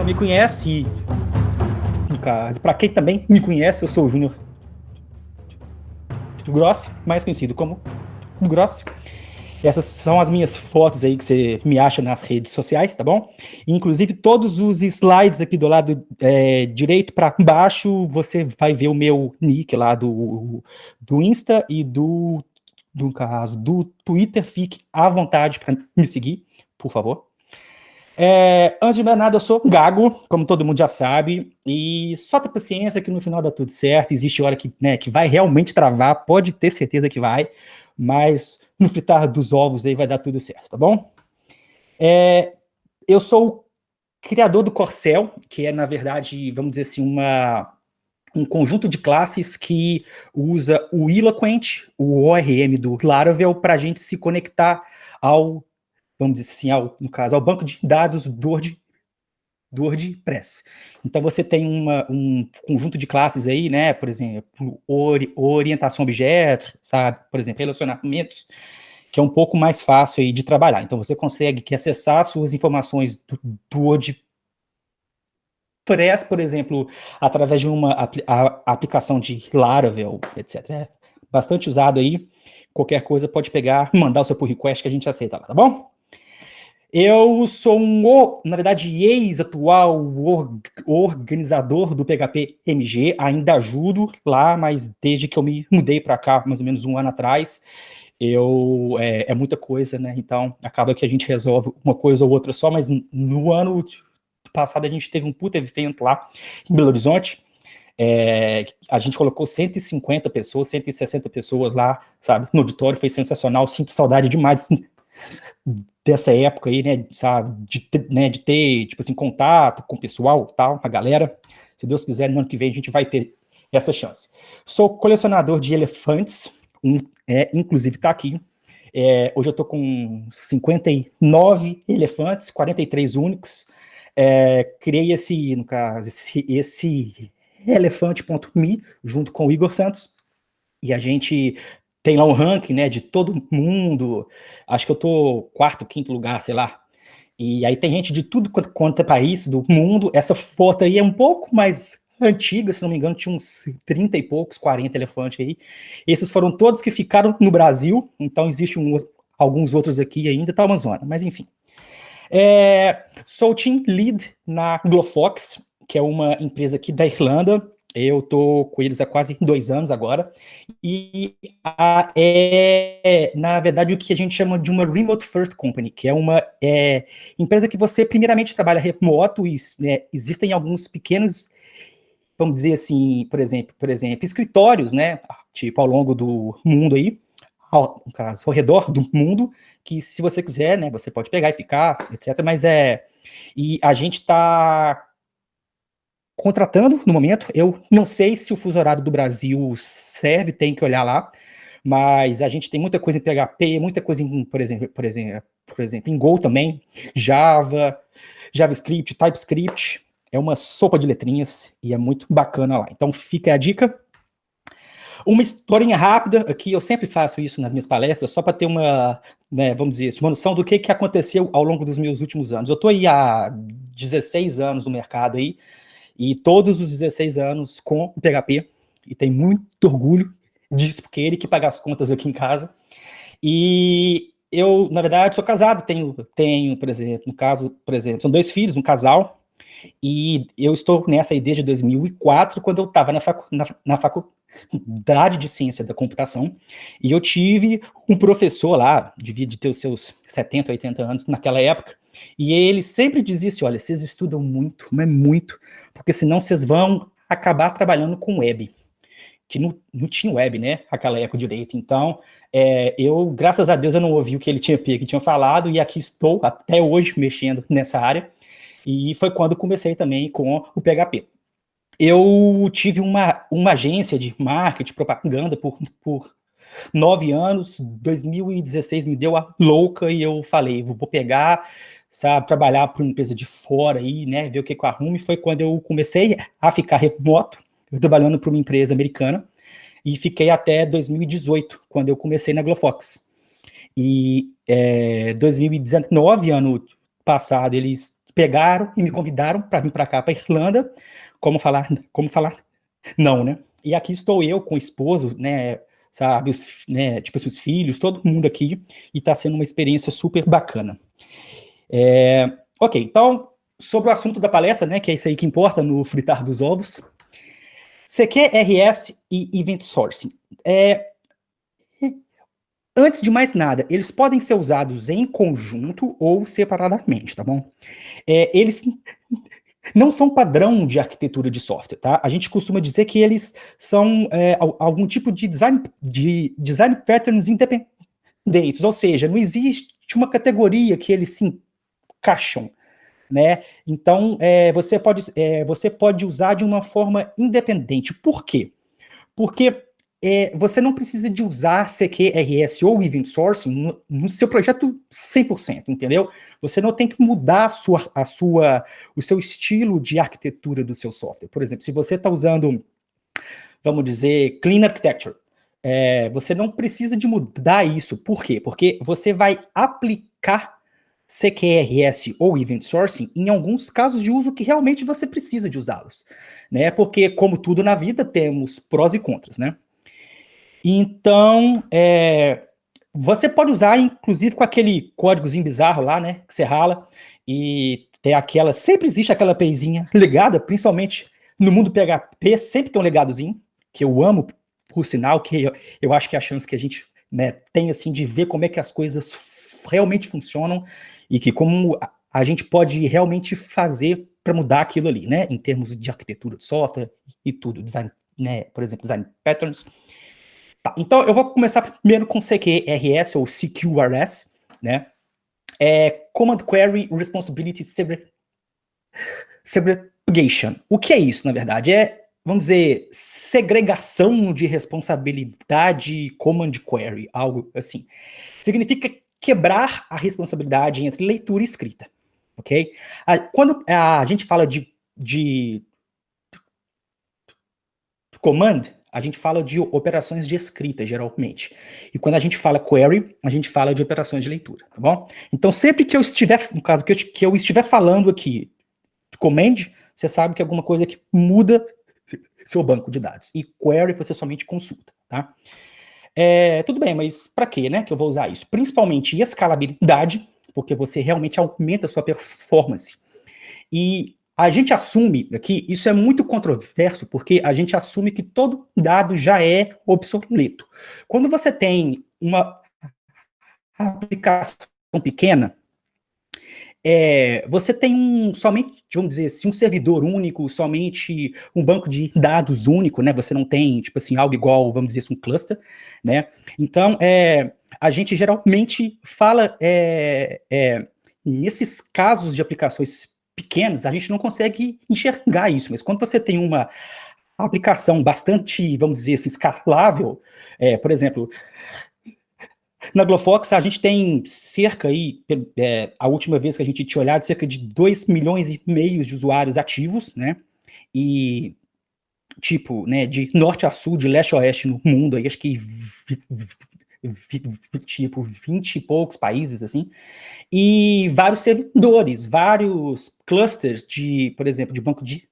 me conhece, no caso, para quem também me conhece, eu sou o Júnior Grossi, mais conhecido como Grossi. Essas são as minhas fotos aí que você me acha nas redes sociais, tá bom? Inclusive, todos os slides aqui do lado direito para baixo, você vai ver o meu nick lá do Insta e do caso do Twitter. Fique à vontade para me seguir, por favor. Antes de mais nada, eu sou gago, como todo mundo já sabe, e só ter paciência que no final dá tudo certo. Existe hora que, né, que vai realmente travar, pode ter certeza que vai, mas no fritar dos ovos aí vai dar tudo certo, tá bom? Eu sou o criador do Corcel, que é, na verdade, vamos dizer assim, um conjunto de classes que usa o Eloquent, o ORM do Laravel, para a gente se conectar ao, vamos dizer assim, no caso, ao banco de dados do WordPress. Então você tem um conjunto de classes aí, né, por exemplo, orientação a objetos, sabe, por exemplo, relacionamentos, que é um pouco mais fácil aí de trabalhar. Então você consegue acessar suas informações do WordPress, por exemplo, através de uma aplicação de Laravel, etc. É bastante usado aí. Qualquer coisa pode pegar, mandar o seu pull request que a gente aceita lá, tá bom? Eu sou na verdade, ex-atual organizador do PHP MG, ainda ajudo lá, mas desde que eu me mudei para cá, mais ou menos um ano atrás, é muita coisa, né? Então, acaba que a gente resolve uma coisa ou outra só, mas no ano passado a gente teve um puta evento lá em Belo Horizonte. A gente colocou 150 pessoas, 160 pessoas lá, sabe, no auditório, foi sensacional, sinto saudade demais dessa época aí, né, sabe, de ter, tipo assim, contato com o pessoal, tal, a galera. Se Deus quiser, no ano que vem a gente vai ter essa chance. Sou colecionador de elefantes, inclusive tá aqui. Hoje eu tô com 59 elefantes, 43 únicos. Criei no caso, esse elefante.me junto com o Igor Santos, e a gente tem lá um ranking, né, de todo mundo. Acho que eu tô quarto, quinto lugar, sei lá. E aí tem gente de tudo quanto é país do mundo. Essa foto aí é um pouco mais antiga, se não me engano, tinha uns 30 e poucos, 40 elefantes aí. Esses foram todos que ficaram no Brasil, então existem alguns outros aqui ainda, tá, Amazônia, mas enfim. Sou team lead na Glofox, que é uma empresa aqui da Irlanda. Eu tô com eles há quase 2 anos agora, e na verdade, o que a gente chama de uma Remote First Company, que é uma empresa que você primeiramente trabalha remoto, e né, existem alguns pequenos, vamos dizer assim, por exemplo, escritórios, né, tipo ao longo do mundo aí, no caso, ao redor do mundo, que se você quiser, né, você pode pegar e ficar, etc, mas e a gente está contratando no momento. Eu não sei se o fuso horário do Brasil serve, tem que olhar lá, mas a gente tem muita coisa em PHP, muita coisa em, por exemplo, em Go também, Java, JavaScript, TypeScript, é uma sopa de letrinhas e é muito bacana lá. Então fica a dica. Uma historinha rápida aqui, eu sempre faço isso nas minhas palestras, só para ter uma, né, vamos dizer, uma noção do que aconteceu ao longo dos meus últimos anos. Eu estou aí há 16 anos no mercado aí, e todos os 16 anos com o PHP, e tem muito orgulho disso, porque ele que paga as contas aqui em casa. E eu, na verdade, sou casado, tenho, por exemplo, no caso, por exemplo, são 2 filhos, um casal, e eu estou nessa aí desde 2004, quando eu estava na faculdade de ciência da computação, e eu tive um professor lá, devia de ter os seus 70, 80 anos naquela época, e ele sempre dizia assim, olha, vocês estudam muito, mas muito, porque senão vocês vão acabar trabalhando com web, que não tinha web, né, naquela época direito. Então, eu, graças a Deus, eu não ouvi o que ele tinha falado, e aqui estou até hoje mexendo nessa área, e foi quando comecei também com o PHP. Eu tive uma agência de marketing, propaganda por 9 anos, 2016 me deu a louca e eu falei, vou pegar, sabe, trabalhar para uma empresa de fora aí, né, ver o que eu arrumo, e foi quando eu comecei a ficar remoto, trabalhando para uma empresa americana, e fiquei até 2018, quando eu comecei na Glofox. E 2019, ano passado, eles pegaram e me convidaram para vir para cá, para Irlanda, como falar não, né? E aqui estou eu com o esposo, né, sabe, né, tipo, os filhos, todo mundo aqui, e está sendo uma experiência super bacana. Ok, então, sobre o assunto da palestra, né, que é isso aí que importa no fritar dos ovos, CQRS e Event Sourcing. Antes de mais nada, eles podem ser usados em conjunto ou separadamente, tá bom? Eles não são padrão de arquitetura de software, tá? A gente costuma dizer que eles são algum tipo de design patterns independentes, ou seja, não existe uma categoria que eles se encaixam, né? Então, você pode usar de uma forma independente. Por quê? Porque você não precisa de usar CQRS ou Event Sourcing no seu projeto 100%, entendeu? Você não tem que mudar o seu estilo de arquitetura do seu software. Por exemplo, se você está usando, vamos dizer, Clean Architecture, você não precisa de mudar isso. Por quê? Porque você vai aplicar CQRS ou Event Sourcing em alguns casos de uso que realmente você precisa de usá-los, né? Porque, como tudo na vida, temos prós e contras, né? Então, você pode usar, inclusive, com aquele códigozinho bizarro lá, né, que você rala, e tem sempre existe aquela APIzinha ligada, principalmente no mundo PHP, sempre tem um legadozinho, que eu amo, por sinal, que eu acho que é a chance que a gente, né, tem, assim, de ver como é que as coisas realmente funcionam, e que como a gente pode realmente fazer para mudar aquilo ali, né, em termos de arquitetura de software e tudo, design, né, por exemplo, design patterns. Tá, então eu vou começar primeiro com CQRS ou CQRS, né? Command Query Responsibility Segregation. O que é isso, na verdade? Vamos dizer, segregação de responsabilidade Command Query, algo assim. Significa quebrar a responsabilidade entre leitura e escrita, ok? Quando a gente fala de command, a gente fala de operações de escrita, geralmente. E quando a gente fala query, a gente fala de operações de leitura, tá bom? Então, sempre que eu estiver, no caso, que eu estiver falando aqui command, você sabe que é alguma coisa que muda seu banco de dados. E query você somente consulta, tá? Tudo bem, mas para quê, né, que eu vou usar isso? Principalmente escalabilidade, porque você realmente aumenta a sua performance. E a gente assume aqui, isso é muito controverso, porque a gente assume que todo dado já é obsoleto. Quando você tem uma aplicação pequena, você tem somente, vamos dizer assim, um servidor único, somente um banco de dados único, né? Você não tem, tipo assim, algo igual, vamos dizer assim, um cluster, né? Então, a gente geralmente fala, nesses casos de aplicações pequenas, a gente não consegue enxergar isso, mas quando você tem uma aplicação bastante, vamos dizer assim, escalável, por exemplo, na Glofox, a gente tem cerca aí, a última vez que a gente tinha olhado, cerca de 2,5 milhões de usuários ativos, né? E, tipo, né, de norte a sul, de leste a oeste no mundo, aí acho que, tipo, 20 e poucos países, assim, e vários servidores, vários clusters de, por exemplo, de banco de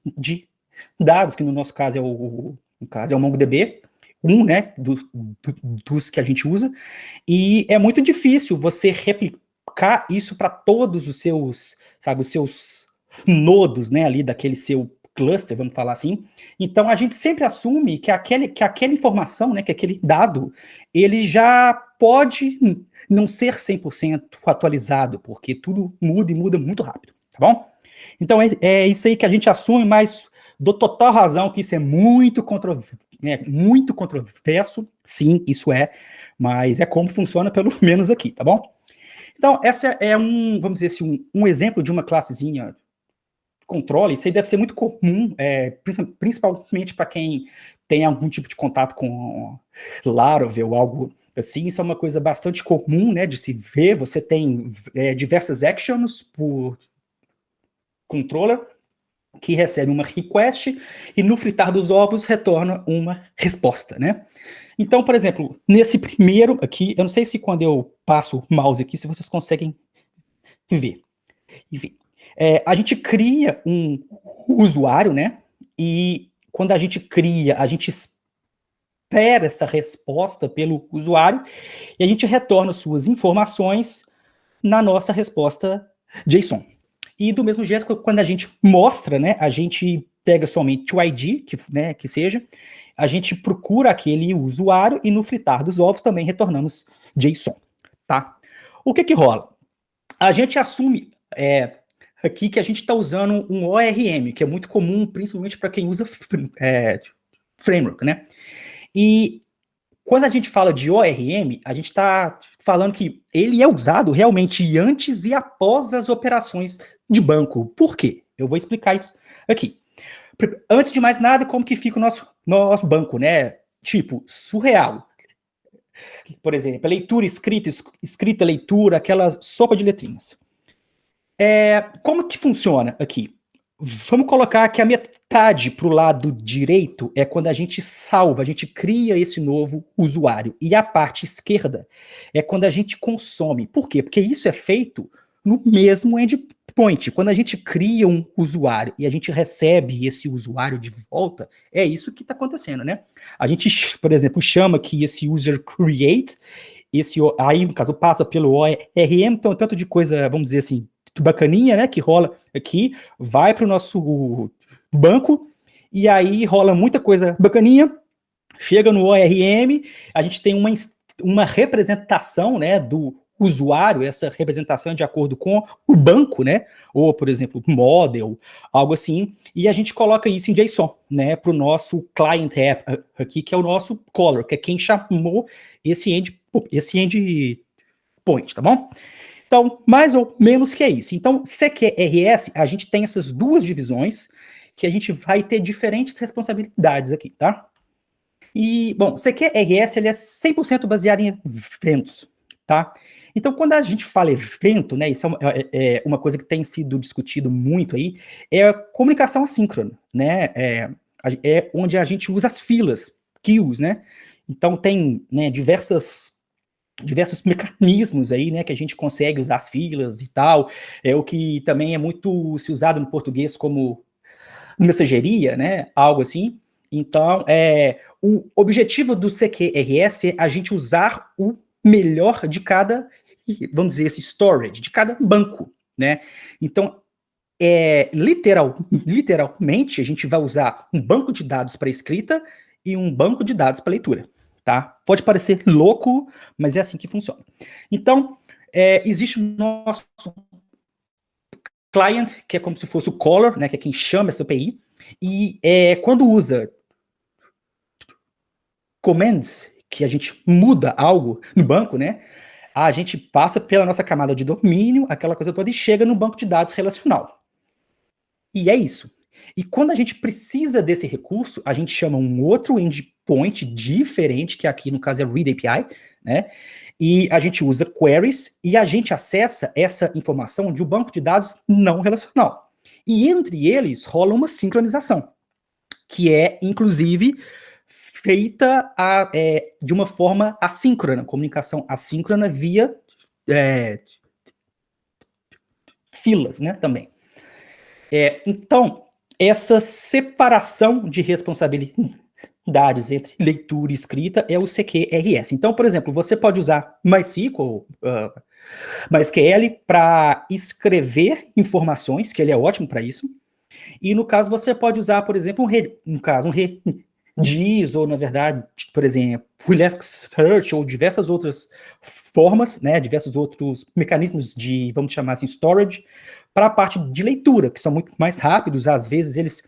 dados, que no nosso caso é o MongoDB, né, dos que a gente usa, e é muito difícil você replicar isso para todos os seus, sabe, os seus nodos, né, ali daquele seu cluster, vamos falar assim. Então, a gente sempre assume que aquela informação, né, que aquele dado, ele já pode não ser 100% atualizado, porque tudo muda e muda muito rápido, tá bom? Então, é isso aí que a gente assume, mas dou total razão que isso é muito controverso, sim, isso mas é como funciona, pelo menos aqui, tá bom? Então, essa vamos dizer assim, um exemplo de uma classezinha controle. Isso aí deve ser muito comum, principalmente para quem tem algum tipo de contato com Laravel ou algo assim. Isso é uma coisa bastante comum, né, de se ver. Você tem diversas actions por controller, que recebe uma request e no fritar dos ovos retorna uma resposta, né? Então, por exemplo, nesse primeiro aqui, eu não sei se quando eu passo o mouse aqui, se vocês conseguem ver. Enfim, A gente cria um usuário, né? E quando a gente cria, a gente espera essa resposta pelo usuário e a gente retorna suas informações na nossa resposta JSON. E do mesmo jeito, quando a gente mostra, né, a gente pega somente o ID, que seja, a gente procura aquele usuário e no fritar dos ovos também retornamos JSON, tá? O que rola? A gente assume aqui que a gente está usando um ORM, que é muito comum, principalmente para quem usa framework, né? E quando a gente fala de ORM, a gente está falando que ele é usado realmente antes e após as operações de banco. Por quê? Eu vou explicar isso aqui. Antes de mais nada, como que fica o nosso banco, né? Tipo, surreal. Por exemplo, leitura, escrita, leitura, aquela sopa de letrinhas. Como que funciona aqui? Vamos colocar que a metade para o lado direito é quando a gente salva, a gente cria esse novo usuário. E a parte esquerda é quando a gente consome. Por quê? Porque isso é feito no mesmo endpoint. Quando a gente cria um usuário e a gente recebe esse usuário de volta, é isso que está acontecendo, né? A gente, por exemplo, chama aqui esse user create, aí, no caso, passa pelo ORM, então tanto de coisa, vamos dizer assim, bacaninha, né, que rola aqui, vai para o nosso banco, e aí rola muita coisa bacaninha, chega no ORM, a gente tem uma representação, né, do usuário, essa representação é de acordo com o banco, né, ou, por exemplo, model, algo assim, e a gente coloca isso em JSON, né, para o nosso client app aqui, que é o nosso caller, que é quem chamou esse endpoint, tá bom? Então, mais ou menos que é isso. Então, CQRS, a gente tem essas duas divisões que a gente vai ter diferentes responsabilidades aqui, tá? E, bom, CQRS, ele é 100% baseado em eventos, tá? Então, quando a gente fala evento, né, isso é uma coisa que tem sido discutido muito aí, é a comunicação assíncrona, né? É onde a gente usa as filas, queues, né? Então, tem, né, diversos mecanismos aí, né, que a gente consegue usar as filas e tal, o que também é muito se usado no português como mensageria, né, algo assim. Então, o objetivo do CQRS é a gente usar o melhor de cada, vamos dizer, esse storage, de cada banco, né. Então, literalmente, a gente vai usar um banco de dados para escrita e um banco de dados para leitura, tá? Pode parecer louco, mas é assim que funciona. Então, existe o nosso client, que é como se fosse o caller, né, que é quem chama essa API, e quando usa commands, que a gente muda algo no banco, né, a gente passa pela nossa camada de domínio, aquela coisa toda, e chega no banco de dados relacional. E é isso. E quando a gente precisa desse recurso, a gente chama um outro endpoint diferente, que aqui no caso é Read API, né? E a gente usa queries e a gente acessa essa informação de um banco de dados não relacional. E entre eles rola uma sincronização, que é, inclusive, feita de uma forma assíncrona, comunicação assíncrona via filas, né, também. Então, essa separação de responsabilidades entre leitura e escrita é o CQRS. Então, por exemplo, você pode usar MySQL, MySQL para escrever informações, que ele é ótimo para isso. E no caso, você pode usar, por exemplo, um Redis, ou na verdade, por exemplo, Elasticsearch, ou diversas outras formas, né, diversos outros mecanismos de, vamos chamar assim, storage, para a parte de leitura, que são muito mais rápidos, às vezes eles,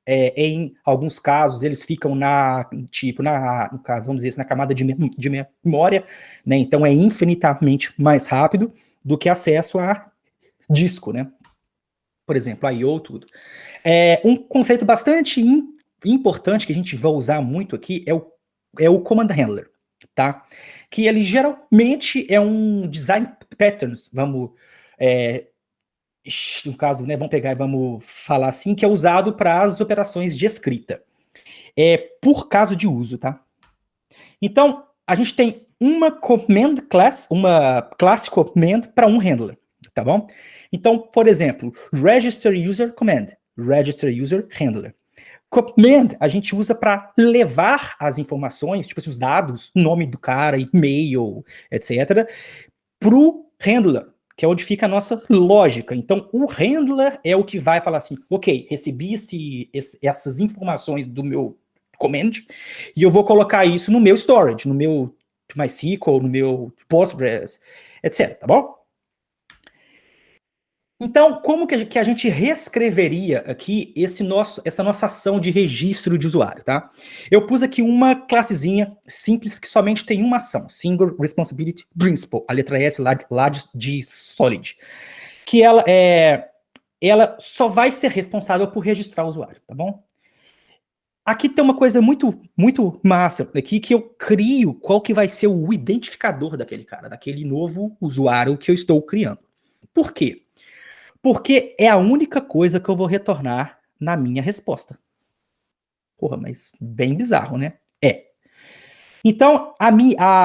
em alguns casos, eles ficam no caso, vamos dizer assim, na camada de memória, né, então é infinitamente mais rápido do que acesso a disco, né, por exemplo, I/O, tudo. Um conceito bastante importante que a gente vai usar muito aqui é o Command Handler, tá? Que ele geralmente é um design patterns, no caso, né, vamos pegar e vamos falar assim, que é usado para as operações de escrita. Por caso de uso, tá? Então, a gente tem uma classe command para um handler, tá bom? Então, por exemplo, register user command, register user handler. Command a gente usa para levar as informações, tipo assim, os dados, nome do cara, e-mail, etc., para o handler, que é onde fica a nossa lógica. Então, o handler é o que vai falar assim, ok, recebi essas informações do meu command, e eu vou colocar isso no meu storage, no meu MySQL, no meu Postgres, etc, tá bom? Então, como que a gente reescreveria aqui essa nossa ação de registro de usuário, tá? Eu pus aqui uma classezinha simples que somente tem uma ação, Single Responsibility Principal, a letra S lá de Solid, que ela só vai ser responsável por registrar o usuário, tá bom? Aqui tem uma coisa muito, muito massa aqui, que eu crio qual que vai ser o identificador daquele cara, daquele novo usuário que eu estou criando. Por quê? Porque é a única coisa que eu vou retornar na minha resposta. Porra, mas bem bizarro, né? É. Então,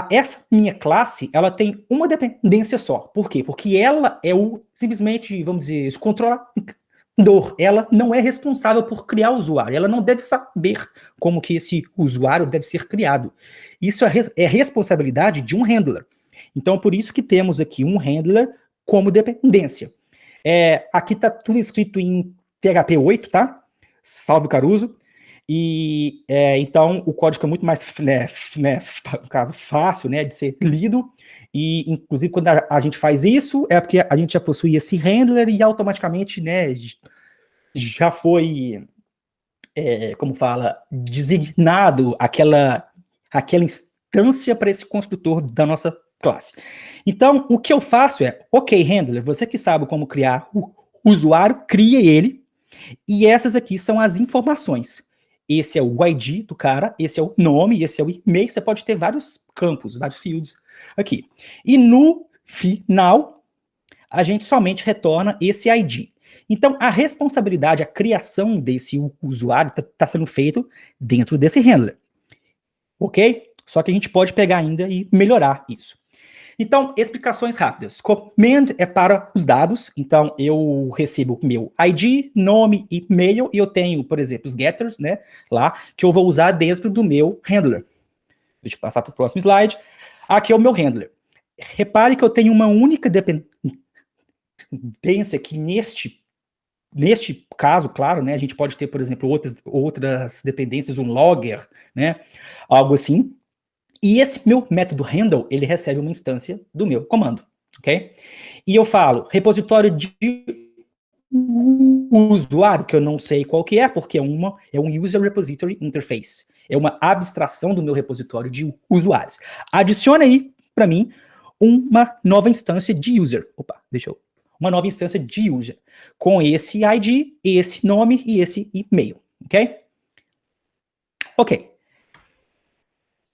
essa minha classe, ela tem uma dependência só. Por quê? Porque ela é simplesmente, vamos dizer, o controlador. Ela não é responsável por criar o usuário. Ela não deve saber como que esse usuário deve ser criado. Isso é responsabilidade de um handler. Então, por isso que temos aqui um handler como dependência. Aqui está tudo escrito em PHP 8, tá? Salve Caruso. E então o código é muito mais, no caso, fácil, né, de ser lido. E inclusive quando a gente faz isso é porque a gente já possui esse handler e automaticamente, né, já foi, como fala, designado aquela instância para esse construtor da nossa classe. Então, o que eu faço ok, handler, você que sabe como criar o usuário, cria ele, e essas aqui são as informações. Esse é o ID do cara, esse é o nome, esse é o e-mail, você pode ter vários campos, vários fields aqui. E no final, a gente somente retorna esse ID. Então, a responsabilidade, a criação desse usuário está sendo feito dentro desse handler. Ok? Só que a gente pode pegar ainda e melhorar isso. Então, explicações rápidas. Command é para os dados, então eu recebo meu ID, nome, e-mail, e eu tenho, por exemplo, os getters, né, lá, que eu vou usar dentro do meu handler. Deixa eu passar para o próximo slide. Aqui é o meu handler. Repare que eu tenho uma única dependência que neste caso, claro, né, a gente pode ter, por exemplo, outras dependências, um logger, né, algo assim. E esse meu método handle, ele recebe uma instância do meu comando, ok? E eu falo, repositório de usuário, que eu não sei qual que é, porque é um User Repository Interface. É uma abstração do meu repositório de usuários. Adiciona aí, para mim, uma nova instância de user. Uma nova instância de user, com esse ID, esse nome e esse e-mail, ok? Ok.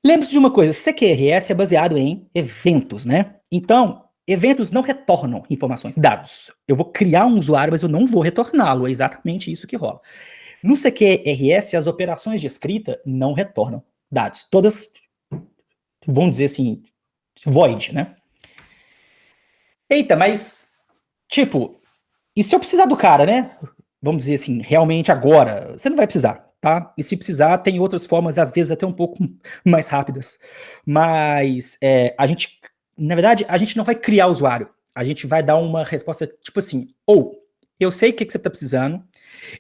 Lembre-se de uma coisa, CQRS é baseado em eventos, né? Então, eventos não retornam informações, dados. Eu vou criar um usuário, mas eu não vou retorná-lo, é exatamente isso que rola. No CQRS, as operações de escrita não retornam dados. Todas, vamos dizer assim, void, né? Eita, mas, tipo, e se eu precisar do cara, né? Vamos dizer assim, realmente agora, você não vai precisar, tá? E se precisar, tem outras formas, às vezes até um pouco mais rápidas. Mas na verdade, a gente não vai criar usuário. A gente vai dar uma resposta tipo assim, eu sei o que você está precisando,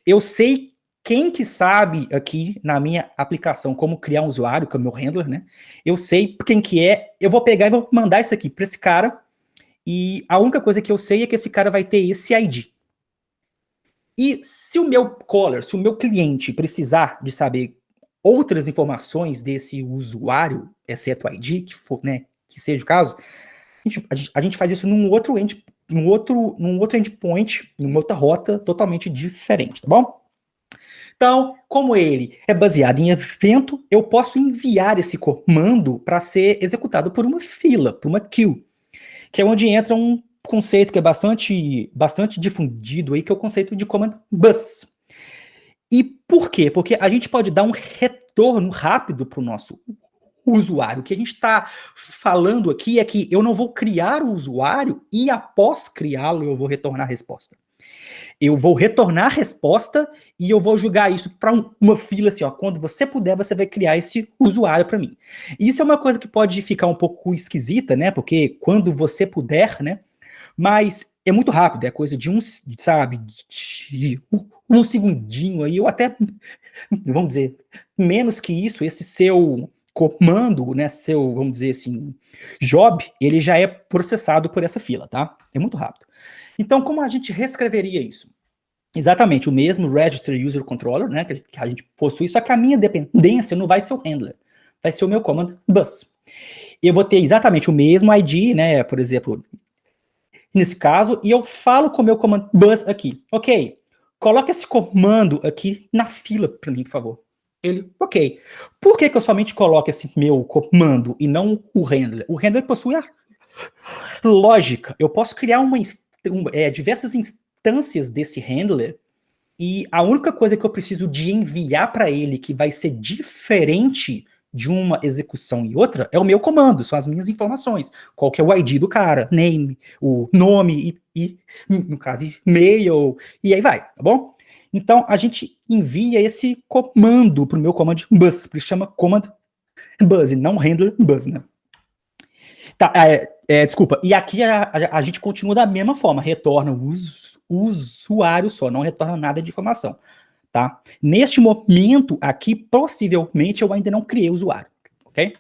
eu sei quem que sabe aqui na minha aplicação como criar um usuário, que é o meu handler, né? Eu sei quem que é, eu vou pegar e vou mandar isso aqui para esse cara, e a única coisa que eu sei é que esse cara vai ter esse ID. E se o meu caller, se o meu cliente precisar de saber outras informações desse usuário, exceto o ID, que for, né, que seja o caso, a gente faz isso num outro endpoint, numa outra rota totalmente diferente, tá bom? Então, como ele é baseado em evento, eu posso enviar esse comando para ser executado por uma fila, por uma queue, que é onde entra um conceito que é bastante difundido aí, que é o conceito de command bus. E por quê? Porque a gente pode dar um retorno rápido para o nosso usuário. O que a gente está falando aqui é que eu não vou criar o usuário e após criá-lo eu vou retornar a resposta. Eu vou retornar a resposta e eu vou jogar isso para uma fila assim, ó, quando você puder, você vai criar esse usuário para mim. Isso é uma coisa que pode ficar um pouco esquisita, né? Porque quando você puder, né? Mas é muito rápido, é coisa de sabe, de um segundinho aí, ou até, vamos dizer, menos que isso, esse seu comando, né, seu, vamos dizer assim, job, ele já é processado por essa fila, tá? É muito rápido. Então, como a gente reescreveria isso? Exatamente, o mesmo Register User Controller, né, que a gente possui, só que a minha dependência não vai ser o handler, vai ser o meu command bus. Eu vou ter exatamente o mesmo ID, né, por exemplo, nesse caso, e eu falo com o meu command bus aqui, ok, coloca esse comando aqui na fila para mim, por favor. Ele, ok. Por que eu somente coloco esse meu comando e não o handler? O handler possui a lógica. Eu posso criar diversas instâncias desse handler e a única coisa que eu preciso de enviar para ele que vai ser diferente de uma execução e outra é o meu comando, são as minhas informações. Qual que é o ID do cara, name, o nome e no caso, e-mail, e aí vai, tá bom? Então, a gente envia esse comando para o meu command bus, por isso chama command bus, e não handler bus, né? Tá, desculpa, e aqui a gente continua da mesma forma, retorna o usuário só, não retorna nada de informação, tá? Neste momento aqui, possivelmente, eu ainda não criei o usuário, ok?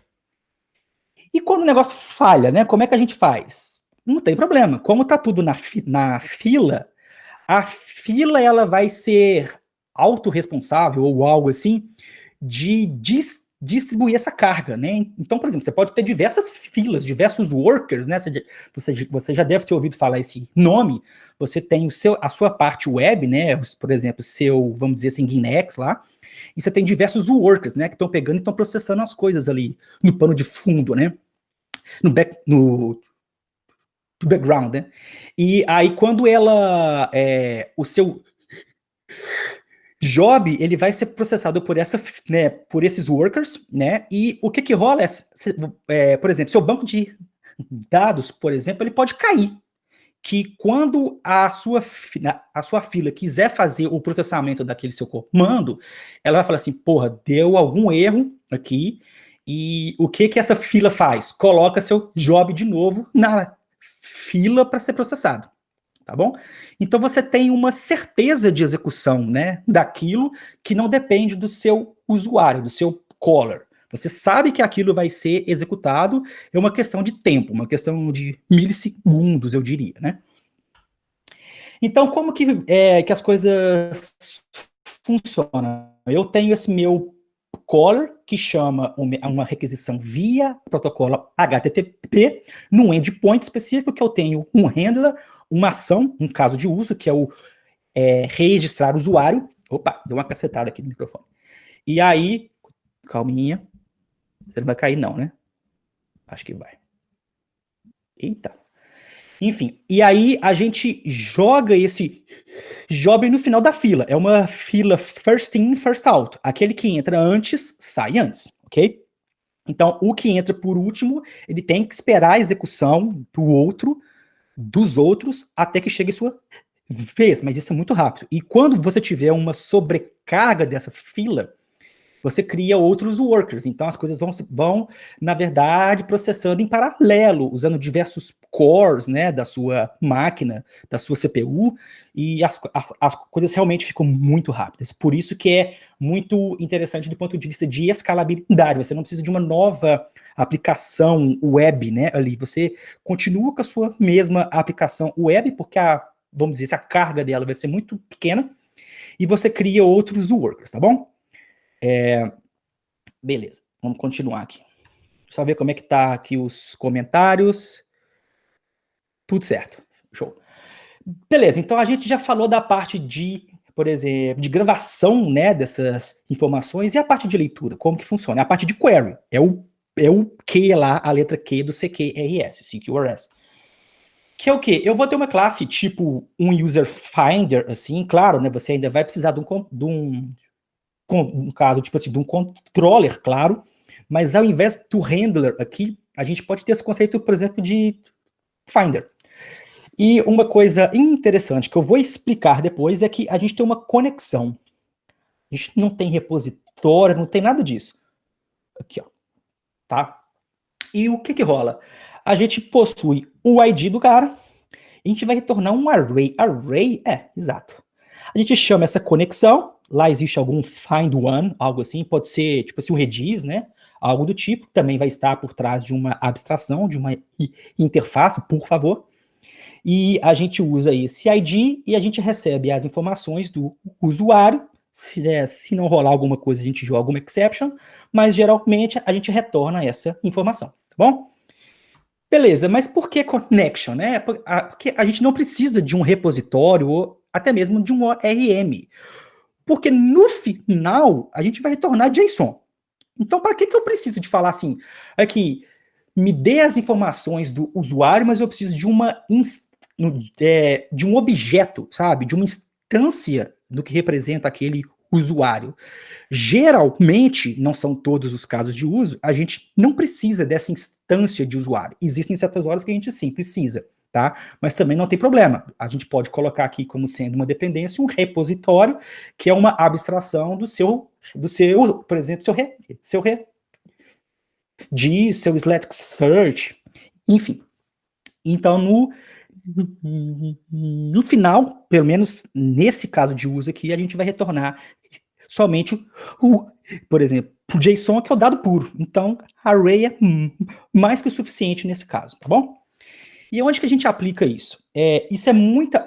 E quando o negócio falha, né, como é que a gente faz? Não tem problema, como tá tudo na fila, a fila ela vai ser autorresponsável ou algo assim, de distribuir essa carga, né? Então, por exemplo, você pode ter diversas filas, diversos workers, né? Você já deve ter ouvido falar esse nome. Você tem a sua parte web, né? Por exemplo, seu, vamos dizer assim, Ginex lá, e você tem diversos workers, né? Que estão pegando e estão processando as coisas ali no pano de fundo, né? No background, né? E aí, quando o seu job, ele vai ser processado por né, por esses workers, né? E o que que rola por exemplo, seu banco de dados, por exemplo, ele pode cair. Que quando a sua fila quiser fazer o processamento daquele seu comando, ela vai falar assim, porra, deu algum erro aqui, e o que que essa fila faz? Coloca seu job de novo na fila para ser processado. Tá bom? Então você tem uma certeza de execução, né, daquilo que não depende do seu usuário, do seu caller. Você sabe que aquilo vai ser executado, é uma questão de tempo, uma questão de milissegundos, eu diria, né? Então, como que as coisas funcionam? Eu tenho esse meu caller, que chama uma requisição via protocolo HTTP, num endpoint específico que eu tenho um handler, uma ação, um caso de uso, que é o registrar usuário. Opa, deu uma cacetada aqui no microfone. E aí, calminha, você não vai cair não, né? Acho que vai. Eita. Enfim, e aí a gente joga esse job no final da fila. É uma fila first in, first out. Aquele que entra antes, sai antes, ok? Então, o que entra por último, ele tem que esperar a execução dos outros, até que chegue sua vez, mas isso é muito rápido. E quando você tiver uma sobrecarga dessa fila, você cria outros workers. Então as coisas vão, na verdade, processando em paralelo, usando diversos cores, né, da sua máquina, da sua CPU, e as coisas realmente ficam muito rápidas. Por isso que é muito interessante do ponto de vista de escalabilidade. Você não precisa de uma nova aplicação web, né, ali. Você continua com a sua mesma aplicação web, porque vamos dizer, a carga dela vai ser muito pequena, e você cria outros workers, tá bom? Beleza, vamos continuar aqui. Só ver como é que tá aqui os comentários. Tudo certo, show. Beleza, então a gente já falou da parte de, por exemplo, de gravação, né, dessas informações, e a parte de leitura, como que funciona? A parte de query, é o Q lá, a letra Q do CQRS, CQRS. Que é o quê? Eu vou ter uma classe tipo um user finder, assim, claro, né, você ainda vai precisar de um caso, tipo assim, de um controller, claro, Mas ao invés do handler aqui, a gente pode ter esse conceito, por exemplo, de finder. E uma coisa interessante que eu vou explicar depois é que a gente tem uma conexão. A gente não tem repositório, não tem nada disso. Aqui, ó, tá? E o que rola? A gente possui o ID do cara, a gente vai retornar um array. Array, exato. A gente chama essa conexão, lá existe algum find one, algo assim, pode ser tipo assim um redis, né? Algo do tipo, também vai estar por trás de uma abstração, de uma interface, por favor. E a gente usa esse ID e a gente recebe as informações do usuário. Se não rolar alguma coisa, a gente joga alguma exception, mas geralmente a gente retorna essa informação, tá bom? Beleza, mas por que connection, né? Porque a gente não precisa de um repositório ou até mesmo de um ORM. Porque no final, a gente vai retornar JSON. Então, para que eu preciso de falar assim, aqui, me dê as informações do usuário, mas eu preciso de de um objeto, sabe? De uma instância do que representa aquele usuário. Geralmente, não são todos os casos de uso, a gente não precisa dessa instância de usuário. Existem certas horas que a gente sim precisa, tá? Mas também não tem problema. A gente pode colocar aqui como sendo uma dependência um repositório, que é uma abstração do seu por exemplo, seu Elasticsearch, enfim. Então, no final, pelo menos nesse caso de uso aqui, a gente vai retornar somente por exemplo, o JSON que é o dado puro. Então, array é mais que o suficiente nesse caso, tá bom? E onde que a gente aplica isso? Isso é muito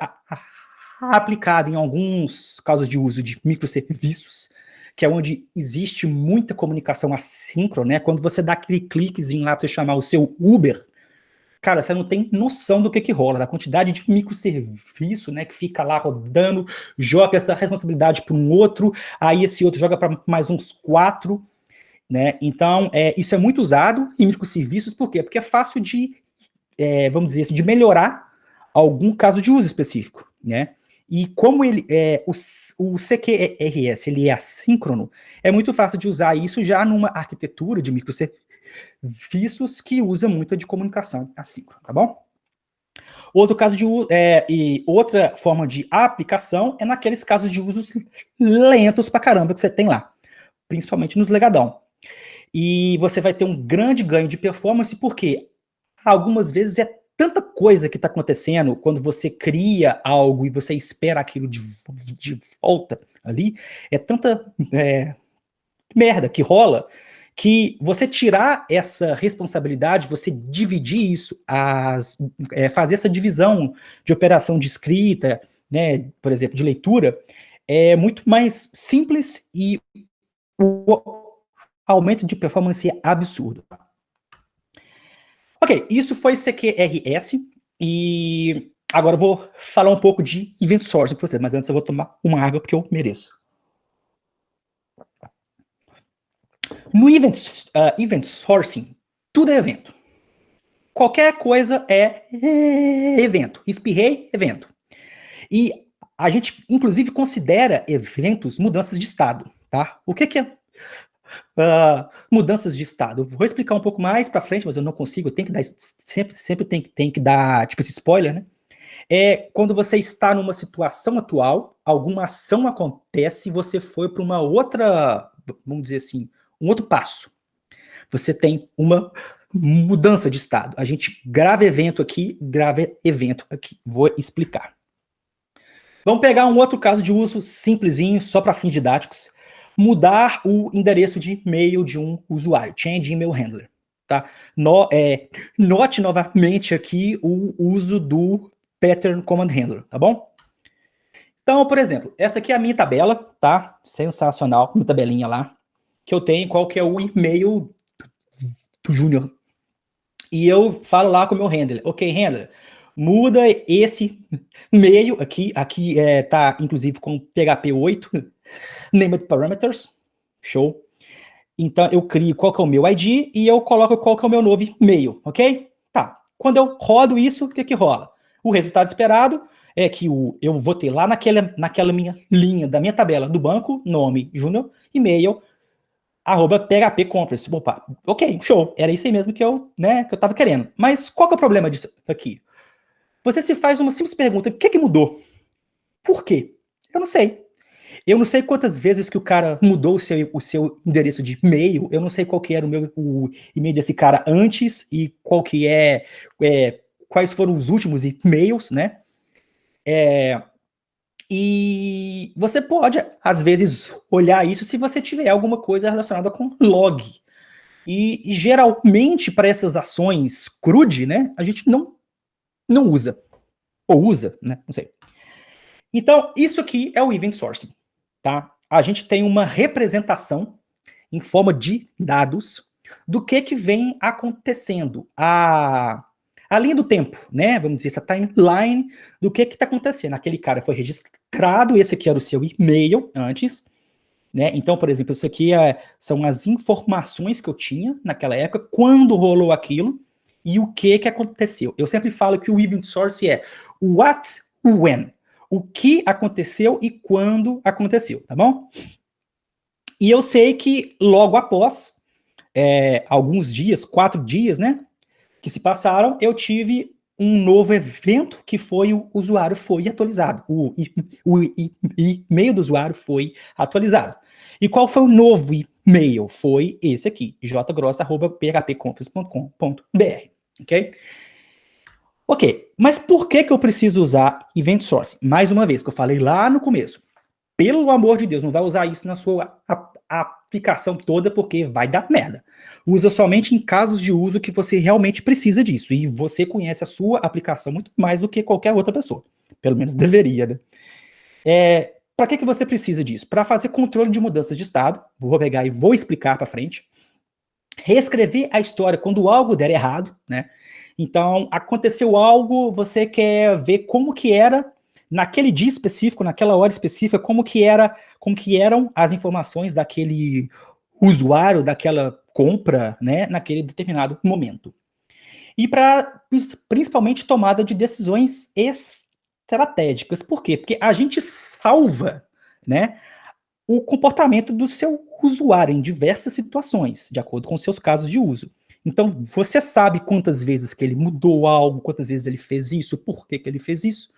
aplicado em alguns casos de uso de microserviços, que é onde existe muita comunicação assíncrona, né? Quando você dá aquele cliquezinho lá para você chamar o seu Uber, cara, você não tem noção do que rola, da quantidade de microserviço, né, que fica lá rodando, joga essa responsabilidade para um outro, aí esse outro joga para mais uns 4, né? Então, isso é muito usado em microserviços, por quê? Porque é fácil de, vamos dizer assim, de melhorar algum caso de uso específico, né? E como o CQRS ele é assíncrono, é muito fácil de usar isso já numa arquitetura de microserviços que usa muito de comunicação assíncrona, tá bom? Outro caso de e outra forma de aplicação é naqueles casos de usos lentos pra caramba que você tem lá, principalmente nos legadão. E você vai ter um grande ganho de performance, porque algumas vezes é tanta coisa que está acontecendo quando você cria algo e você espera aquilo de volta ali, é tanta merda que rola, que você tirar essa responsabilidade, você dividir isso, fazer essa divisão de operação de escrita, né, por exemplo, de leitura, é muito mais simples e o aumento de performance é absurdo. Ok, isso foi CQRS, e agora eu vou falar um pouco de Event Sourcing para vocês, mas antes eu vou tomar uma água porque eu mereço. No Event Sourcing, tudo é evento. Qualquer coisa é evento. Espirrei, evento. E a gente, inclusive, considera eventos mudanças de estado, tá? O que é mudanças de estado? Eu vou explicar um pouco mais para frente, mas eu não consigo, eu tenho que dar, sempre tem que dar, tipo, esse spoiler, né? É quando você está numa situação atual, alguma ação acontece e você foi para uma outra, vamos dizer assim, um outro passo. Você tem uma mudança de estado. A gente grava evento aqui, grava evento aqui. Vou explicar. Vamos pegar um outro caso de uso simplesinho, só para fins didáticos. Mudar o endereço de e-mail de um usuário. Change email handler. Tá? Note novamente aqui o uso do pattern command handler, tá bom? Então, por exemplo, essa aqui é a minha tabela, tá? Sensacional, minha tabelinha lá, que eu tenho qual que é o e-mail do Júnior. E eu falo lá com o meu handler, ok, handler, muda esse meio aqui tá inclusive com PHP 8, named parameters, show. Então eu crio qual que é o meu ID e eu coloco qual que é o meu novo e-mail, ok? Tá, quando eu rodo isso, o que rola? O resultado esperado é que eu vou ter lá naquela minha linha da minha tabela do banco, nome, Júnior, e-mail, @phpconference. Opa, ok, show. Era isso aí mesmo que eu tava querendo. Mas qual que é o problema disso aqui? Você se faz uma simples pergunta: o que que mudou? Por quê? Eu não sei. Eu não sei quantas vezes que o cara mudou o seu endereço de e-mail, eu não sei qual que era o e-mail desse cara antes e qual que quais foram os últimos e-mails, né? E você pode, às vezes, olhar isso se você tiver alguma coisa relacionada com log. E geralmente, para essas ações CRUD, né, a gente não usa. Ou usa, né? Não sei. Então, isso aqui é o Event Sourcing, tá? A gente tem uma representação em forma de dados do que vem acontecendo. A linha do tempo, né? Vamos dizer, essa timeline do que está acontecendo. Aquele cara foi registrado, esse aqui era o seu e-mail antes, né? Então, por exemplo, isso aqui são as informações que eu tinha naquela época, quando rolou aquilo e o que aconteceu. Eu sempre falo que o Event Source é what, when. O que aconteceu e quando aconteceu, tá bom? E eu sei que logo após, alguns dias, 4 dias, né, que se passaram, eu tive um novo evento que foi o usuário foi atualizado. O e-mail do usuário foi atualizado. E qual foi o novo e-mail? Foi esse aqui, jgrossa@phpconference.com.br, ok? Ok, mas por que eu preciso usar Event Source? Mais uma vez, que eu falei lá no começo. Pelo amor de Deus, não vai usar isso na sua aplicação toda, porque vai dar merda. Usa somente em casos de uso que você realmente precisa disso. E você conhece a sua aplicação muito mais do que qualquer outra pessoa. Pelo menos deveria, né? Para que você precisa disso? Para fazer controle de mudanças de estado. Vou pegar e vou explicar para frente. Reescrever a história quando algo der errado, né? Então, aconteceu algo, você quer ver como que era naquele dia específico, naquela hora específica, como que eram as informações daquele usuário, daquela compra, né, naquele determinado momento. E para principalmente tomada de decisões estratégicas. Por quê? Porque a gente salva, né, o comportamento do seu usuário em diversas situações, de acordo com seus casos de uso. Então, você sabe quantas vezes que ele mudou algo, quantas vezes ele fez isso, por que ele fez isso.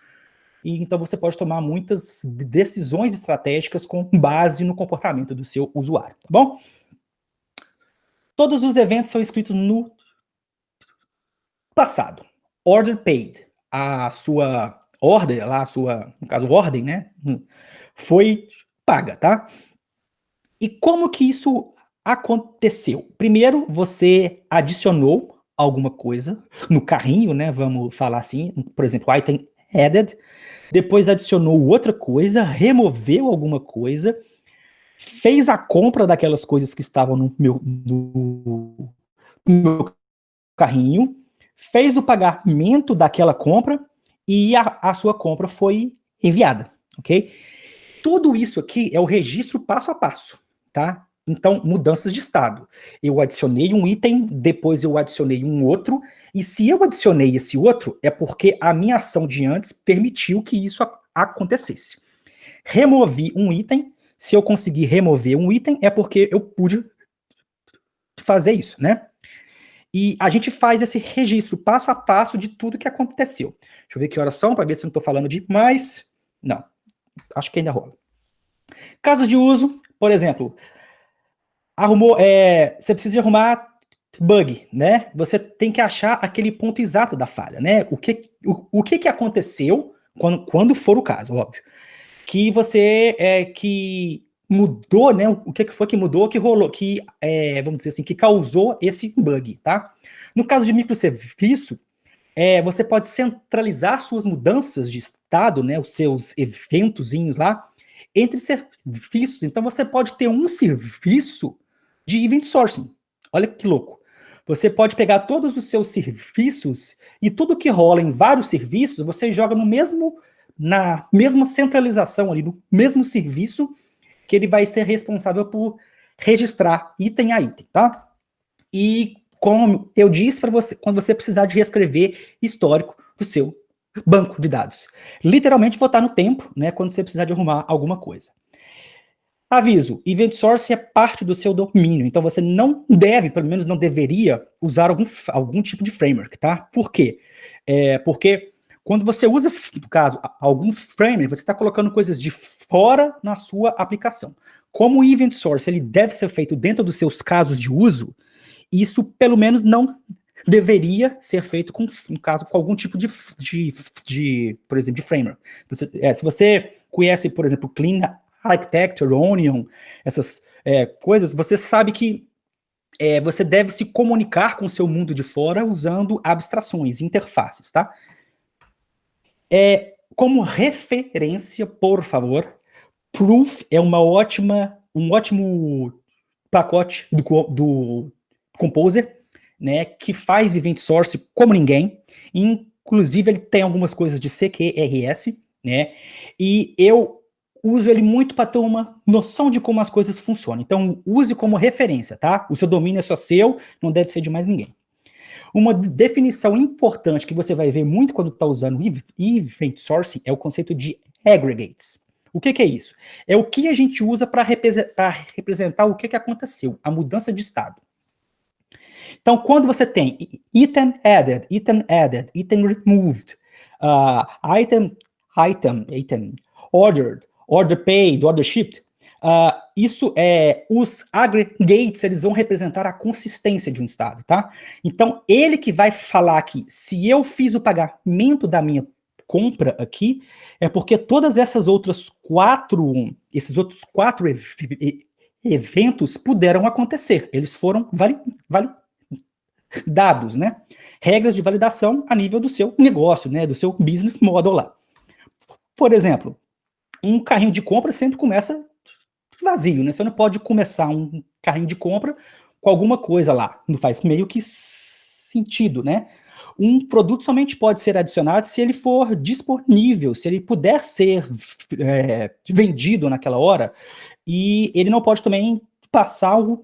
E então você pode tomar muitas decisões estratégicas com base no comportamento do seu usuário, tá bom? Todos os eventos são escritos no passado. Order paid. A sua order, lá, no caso, ordem, né? Foi paga, tá? E como que isso aconteceu? Primeiro, você adicionou alguma coisa no carrinho, né? Vamos falar assim, por exemplo, item added. Depois adicionou outra coisa, removeu alguma coisa, fez a compra daquelas coisas que estavam no meu carrinho, fez o pagamento daquela compra e a sua compra foi enviada, ok? Tudo isso aqui é o registro passo a passo, tá? Então, mudanças de estado. Eu adicionei um item, depois eu adicionei um outro, e se eu adicionei esse outro, é porque a minha ação de antes permitiu que isso acontecesse. Removi um item, se eu conseguir remover um item, é porque eu pude fazer isso, né? E a gente faz esse registro passo a passo de tudo que aconteceu. Deixa eu ver que horas são, para ver se eu não estou falando demais. Não, acho que ainda rola. Casos de uso, por exemplo, você precisa de arrumar bug, né? Você tem que achar aquele ponto exato da falha, né? O que aconteceu, quando for o caso, óbvio, que que mudou, né? O que foi que mudou, que rolou, vamos dizer assim, que causou esse bug, tá? No caso de microserviço, você pode centralizar suas mudanças de estado, né? Os seus eventozinhos lá, entre serviços. Então, você pode ter um serviço de event sourcing. Olha que louco. Você pode pegar todos os seus serviços e tudo que rola em vários serviços, você joga na mesma centralização ali, no mesmo serviço, que ele vai ser responsável por registrar item a item, tá? E como eu disse para você, quando você precisar de reescrever histórico do seu banco de dados. Literalmente voltar no tempo, né, quando você precisar de arrumar alguma coisa. Aviso, Event Source é parte do seu domínio, então você não deve, pelo menos não deveria, usar algum tipo de framework, tá? Por quê? Porque quando você usa, no caso, algum framework, você está colocando coisas de fora na sua aplicação. Como o Event Source ele deve ser feito dentro dos seus casos de uso, isso pelo menos não deveria ser feito com, no caso, com algum tipo por exemplo, de framework. Se você conhece, por exemplo, Clean Architecture, Onion, essas coisas, você sabe que você deve se comunicar com o seu mundo de fora usando abstrações, interfaces, tá? Como referência, por favor, Proof é um ótimo pacote do Composer, né, que faz Event Source como ninguém. Inclusive, ele tem algumas coisas de CQRS, né, e eu uso ele muito para ter uma noção de como as coisas funcionam. Então, use como referência, tá? O seu domínio é só seu, não deve ser de mais ninguém. Uma definição importante que você vai ver muito quando está usando Event Sourcing é o conceito de aggregates. O que é isso? É o que a gente usa para representar o que aconteceu, a mudança de estado. Então, quando você tem item added, item removed, item, ordered, order paid, order shipped, os aggregates, eles vão representar a consistência de um estado, tá? Então, ele que vai falar que se eu fiz o pagamento da minha compra aqui, é porque todas esses outros quatro eventos puderam acontecer. Eles foram validados, né? Regras de validação a nível do seu negócio, né? Do seu business model lá. Por exemplo, um carrinho de compra sempre começa vazio, né? Você não pode começar um carrinho de compra com alguma coisa lá. Não faz meio que sentido, né? Um produto somente pode ser adicionado se ele for disponível, se ele puder ser vendido naquela hora, e ele não pode também passar o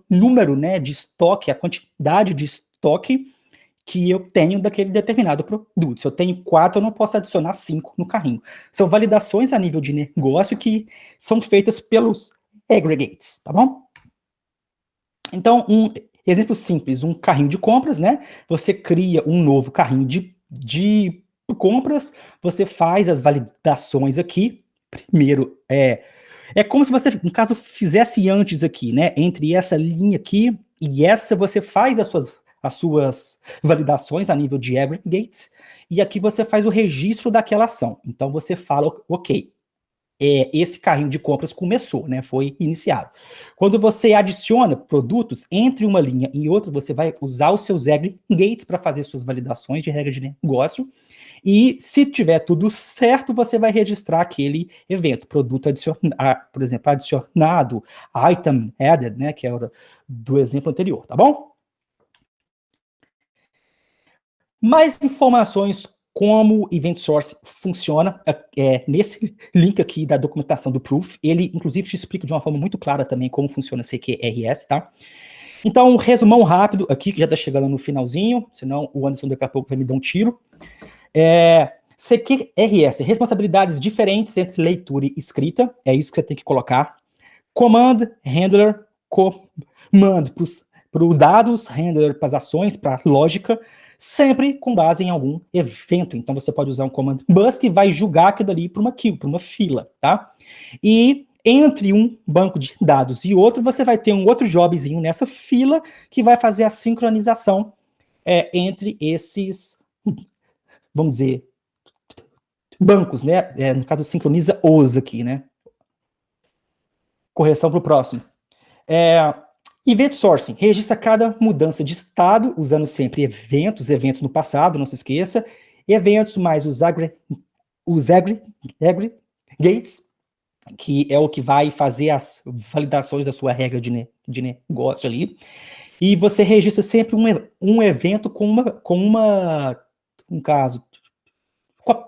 número, né, de estoque, a quantidade de estoque que eu tenho daquele determinado produto. Se eu tenho 4, eu não posso adicionar 5 no carrinho. São validações a nível de negócio que são feitas pelos aggregates, tá bom? Então, um exemplo simples, um carrinho de compras, né? Você cria um novo carrinho de compras, você faz as validações aqui. Primeiro, é como se você, no caso, fizesse antes aqui, né? Entre essa linha aqui e essa, você faz as suas validações a nível de aggregates, e aqui você faz o registro daquela ação. Então, você fala, ok, esse carrinho de compras começou, né? Foi iniciado. Quando você adiciona produtos entre uma linha e outra, você vai usar os seus aggregates para fazer suas validações de regra de negócio, e se tiver tudo certo, você vai registrar aquele evento, produto adicionado, por exemplo, adicionado, item added, né, que é do exemplo anterior, tá bom? Mais informações como Event Source funciona nesse link aqui da documentação do Proof. Ele, inclusive, te explica de uma forma muito clara também como funciona CQRS, tá? Então, um resumão rápido aqui, que já está chegando no finalzinho, senão o Anderson daqui a pouco vai me dar um tiro. CQRS, responsabilidades diferentes entre leitura e escrita, é isso que você tem que colocar. Command, handler, command para os dados, handler para as ações, para a lógica, sempre com base em algum evento. Então, você pode usar um command bus que vai julgar aquilo ali para uma queue, para uma fila, tá? E entre um banco de dados e outro, você vai ter um outro jobzinho nessa fila que vai fazer a sincronização entre esses, vamos dizer, bancos, né? No caso, sincroniza os aqui, né? Correção para o próximo. Event Sourcing, registra cada mudança de estado, usando sempre eventos no passado, não se esqueça, eventos mais os aggregates, que é o que vai fazer as validações da sua regra de negócio ali, e você registra sempre um evento com a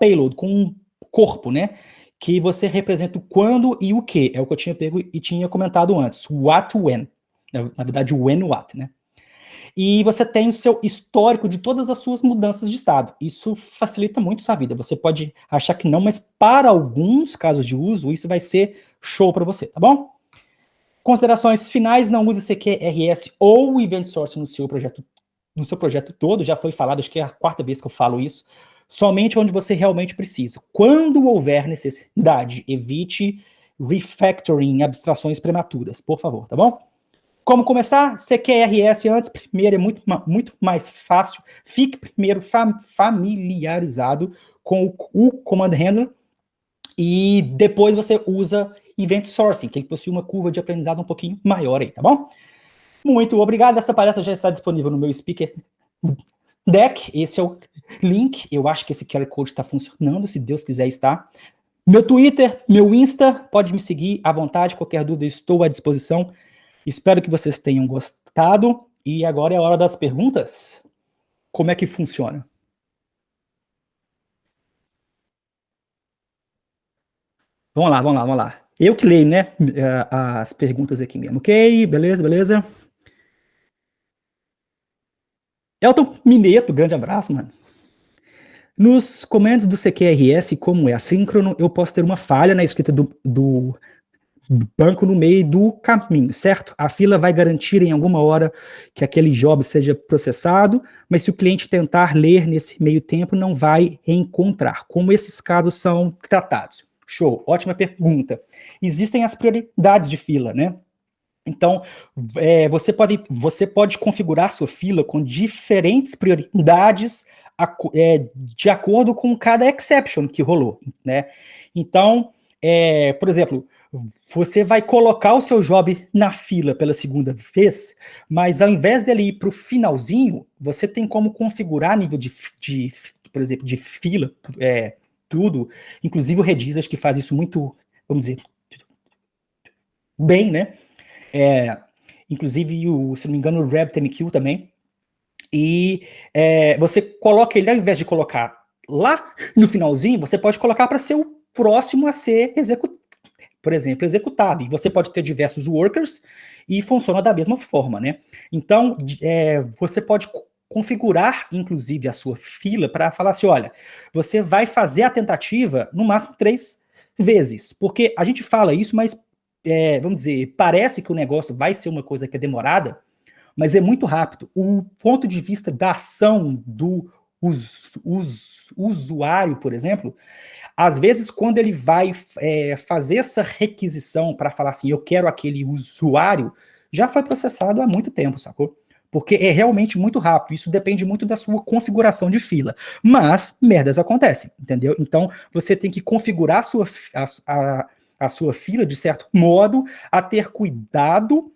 payload, com um corpo, né, que você representa o quando e o que, é o que eu tinha pego e tinha comentado antes, what, when, na verdade, when, what, né? E você tem o seu histórico de todas as suas mudanças de estado. Isso facilita muito sua vida. Você pode achar que não, mas para alguns casos de uso, isso vai ser show para você, tá bom? Considerações finais, não use CQRS ou Event Source no seu projeto todo, já foi falado, acho que é a quarta vez que eu falo isso, somente onde você realmente precisa. Quando houver necessidade, evite refactoring, abstrações prematuras, por favor, tá bom? Como começar? CQRS antes, primeiro é muito mais fácil. Fique primeiro familiarizado com o Command Handler e depois você usa Event Sourcing, que ele possui uma curva de aprendizado um pouquinho maior aí, tá bom? Muito obrigado. Essa palestra já está disponível no meu Speaker Deck. Esse é o link. Eu acho que esse QR Code está funcionando, se Deus quiser está. Meu Twitter, meu Insta, pode me seguir à vontade. Qualquer dúvida, estou à disposição. Espero que vocês tenham gostado. E agora é a hora das perguntas. Como é que funciona? Vamos lá. Eu que leio, né, as perguntas aqui mesmo. Ok, beleza. Elton Mineto, grande abraço, mano. Nos comandos do CQRS, como é assíncrono, eu posso ter uma falha na escrita do banco no meio do caminho, certo? A fila vai garantir em alguma hora que aquele job seja processado, mas se o cliente tentar ler nesse meio tempo, não vai encontrar. Como esses casos são tratados? Show, ótima pergunta. Existem as prioridades de fila, né? Então, você pode configurar sua fila com diferentes prioridades de acordo com cada exception que rolou, né? Então, por exemplo, você vai colocar o seu job na fila pela segunda vez, mas ao invés dele ir para o finalzinho, você tem como configurar nível por exemplo, de fila, tudo, inclusive o Redis, acho que faz isso muito, vamos dizer, bem, né? Inclusive, se não me engano, o RabbitMQ também. E você coloca ele, ao invés de colocar lá no finalzinho, você pode colocar para ser o próximo a ser executado, por exemplo, executado. E você pode ter diversos workers e funciona da mesma forma, né? Então, você pode configurar, inclusive, a sua fila para falar assim, olha, você vai fazer a tentativa no máximo 3 vezes. Porque a gente fala isso, mas, vamos dizer, parece que o negócio vai ser uma coisa que é demorada, mas é muito rápido. O ponto de vista da ação do usuário, por exemplo, às vezes, quando ele vai fazer essa requisição para falar assim, eu quero aquele usuário, já foi processado há muito tempo, sacou? Porque é realmente muito rápido, isso depende muito da sua configuração de fila. Mas merdas acontecem, entendeu? Então, você tem que configurar a sua fila de certo modo, a ter cuidado,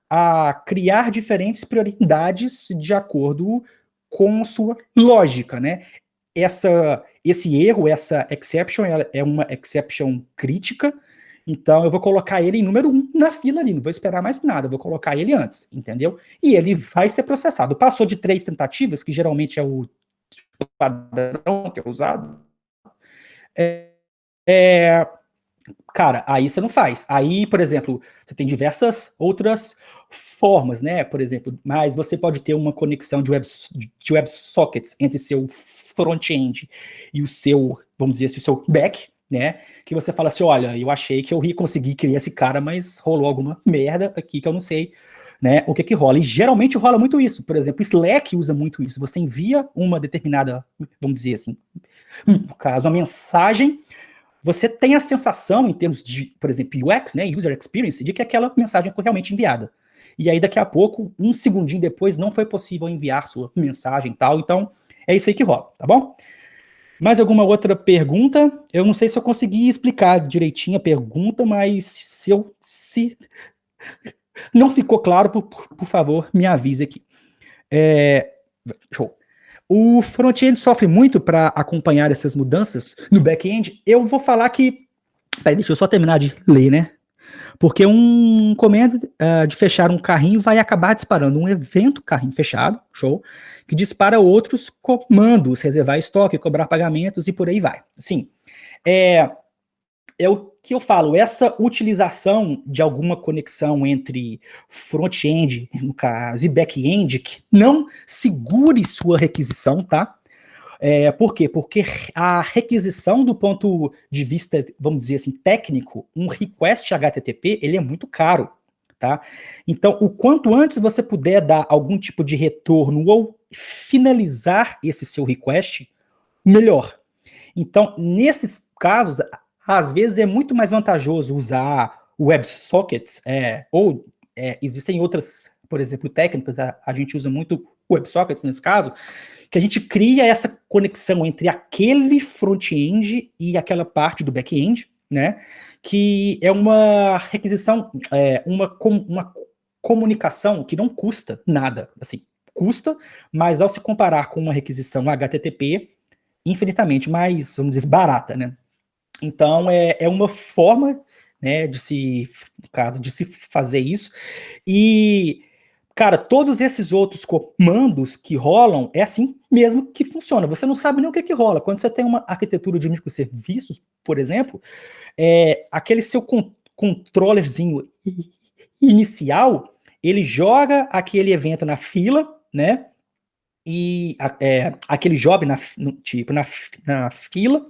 a criar diferentes prioridades de acordo com sua lógica, né? Esse erro, essa exception, é uma exception crítica, então eu vou colocar ele em número 1 na fila ali, não vou esperar mais nada, vou colocar ele antes, entendeu? E ele vai ser processado. Passou de 3 tentativas, que geralmente é o padrão que é usado, cara, aí você não faz. Aí, por exemplo, você tem diversas outras formas, né? Por exemplo, mas você pode ter uma conexão de WebSockets entre seu front-end e o seu, vamos dizer assim, o seu back, né? Que você fala assim, olha, eu achei que eu ia conseguir criar esse cara, mas rolou alguma merda aqui que eu não sei, né? O que que rola? E geralmente rola muito isso. Por exemplo, Slack usa muito isso. Você envia uma determinada, vamos dizer assim, no caso, uma mensagem, você tem a sensação, em termos de, por exemplo, UX, né, User Experience, de que aquela mensagem foi realmente enviada. E aí, daqui a pouco, um segundinho depois, não foi possível enviar sua mensagem e tal. Então, é isso aí que rola, tá bom? Mais alguma outra pergunta? Eu não sei se eu consegui explicar direitinho a pergunta, mas se não ficou claro, por favor, me avise aqui. Show. O front-end sofre muito para acompanhar essas mudanças no back-end. Eu vou falar que... Peraí, deixa eu só terminar de ler, né? Porque um comando de fechar um carrinho vai acabar disparando um evento carrinho fechado, show, que dispara outros comandos, reservar estoque, cobrar pagamentos e por aí vai. Sim, é o que eu falo, essa utilização de alguma conexão entre front-end, no caso, e back-end, que não segure sua requisição, tá? Por quê? Porque a requisição do ponto de vista, vamos dizer assim, técnico, um request HTTP, ele é muito caro, tá? Então, o quanto antes você puder dar algum tipo de retorno ou finalizar esse seu request, melhor. Então, nesses casos, às vezes é muito mais vantajoso usar WebSockets, existem outras, por exemplo, técnicas, a gente usa muito WebSockets nesse caso, que a gente cria essa conexão entre aquele front-end e aquela parte do back-end, né, que é uma requisição, uma comunicação que não custa nada, assim, custa, mas ao se comparar com uma requisição HTTP, infinitamente mais, vamos dizer, barata, né? Então, é uma forma, né, no caso, de se fazer isso. E, cara, todos esses outros comandos que rolam, é assim mesmo que funciona. Você não sabe nem o que que rola. Quando você tem uma arquitetura de microserviços, por exemplo, aquele seu controllerzinho inicial, ele joga aquele evento na fila, né? E aquele job na fila,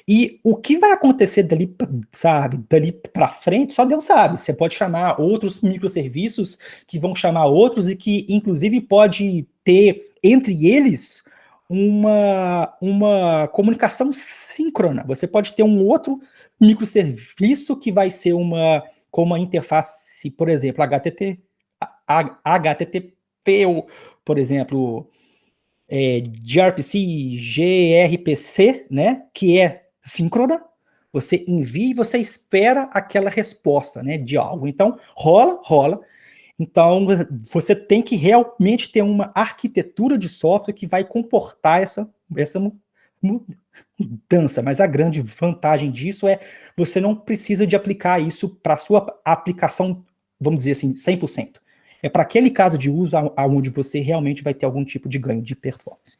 e o que vai acontecer dali, sabe, dali para frente, só Deus sabe. Você pode chamar outros microserviços que vão chamar outros e que, inclusive, pode ter entre eles uma comunicação síncrona. Você pode ter um outro microserviço que vai ser com uma interface, por exemplo, HTTP, ou, por exemplo, gRPC, gRPC, né, que é síncrona, você envia e você espera aquela resposta, né, de algo. Então, rola. Então, você tem que realmente ter uma arquitetura de software que vai comportar essa mudança, mas a grande vantagem disso é você não precisa de aplicar isso para a sua aplicação, vamos dizer assim, 100%. É para aquele caso de uso onde você realmente vai ter algum tipo de ganho de performance.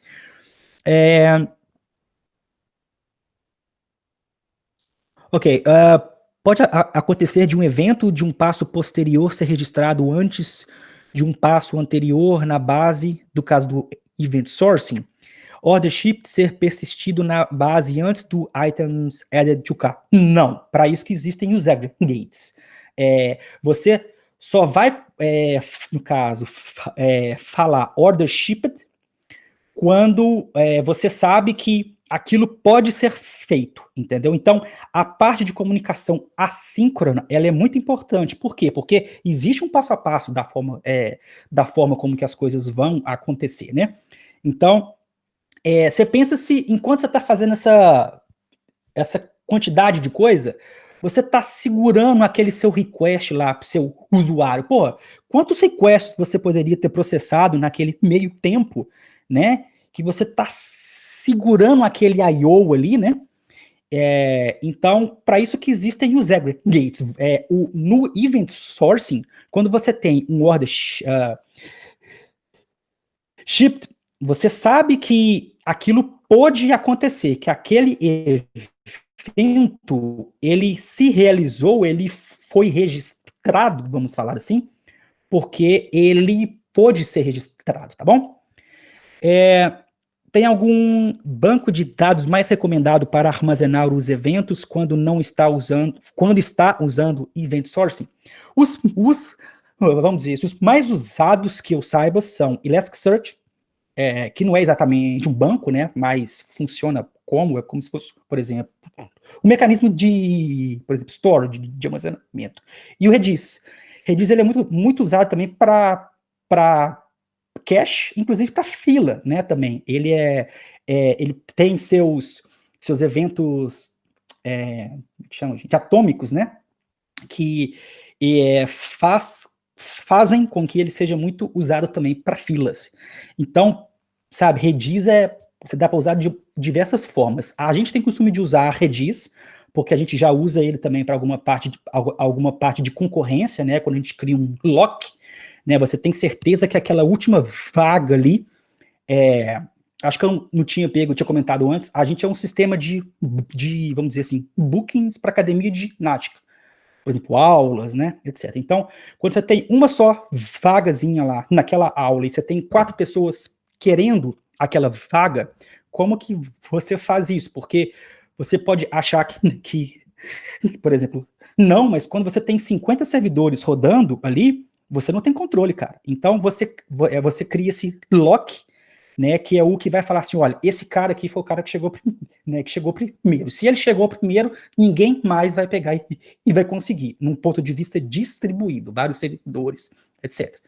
Ok, pode acontecer de um evento de um passo posterior ser registrado antes de um passo anterior na base, do caso do event sourcing, order shipped ser persistido na base antes do items added to cart. Não, para isso que existem os aggregates. Você só vai, no caso, falar order shipped quando você sabe que aquilo pode ser feito, entendeu? Então, a parte de comunicação assíncrona, ela é muito importante. Por quê? Porque existe um passo a passo da forma como que as coisas vão acontecer, né? Então, você pensa se, enquanto você está fazendo essa quantidade de coisa, você está segurando aquele seu request lá para o seu usuário. Pô, quantos requests você poderia ter processado naquele meio tempo, né? Que você está segurando aquele I/O ali, né? Então, para isso que existem os aggregates. No event sourcing, quando você tem um order shipped, você sabe que aquilo pode acontecer, que aquele evento, ele se realizou, ele foi registrado, vamos falar assim, porque ele pôde ser registrado, tá bom? Tem algum banco de dados mais recomendado para armazenar os eventos quando está usando Event Sourcing? Vamos dizer, os mais usados que eu saiba são Elasticsearch, que não é exatamente um banco, né, mas funciona é como se fosse, por exemplo, o mecanismo por exemplo, storage, de armazenamento. E o Redis. Redis, ele é muito usado também para cache, inclusive para fila, né, também. Ele tem seus eventos, que chamam, gente, atômicos, né, que fazem com que ele seja muito usado também para filas. Então, sabe, Redis você dá para usar de diversas formas. A gente tem costume de usar Redis, porque a gente já usa ele também para alguma parte de concorrência, né, quando a gente cria um lock, né, você tem certeza que aquela última vaga ali, acho que eu não tinha pego, eu tinha comentado antes, a gente é um sistema de vamos dizer assim, bookings para academia de ginástica, por exemplo, aulas, né, etc. Então, quando você tem uma só vagazinha lá naquela aula e você tem 4 pessoas querendo aquela vaga, como que você faz isso? Porque você pode achar que por exemplo, não, mas quando você tem 50 servidores rodando ali, você não tem controle, cara. Então você cria esse lock, né, que é o que vai falar assim, olha, esse cara aqui foi o cara que chegou, né, que chegou primeiro. Se ele chegou primeiro, ninguém mais vai pegar e vai conseguir, num ponto de vista distribuído, vários servidores, etc.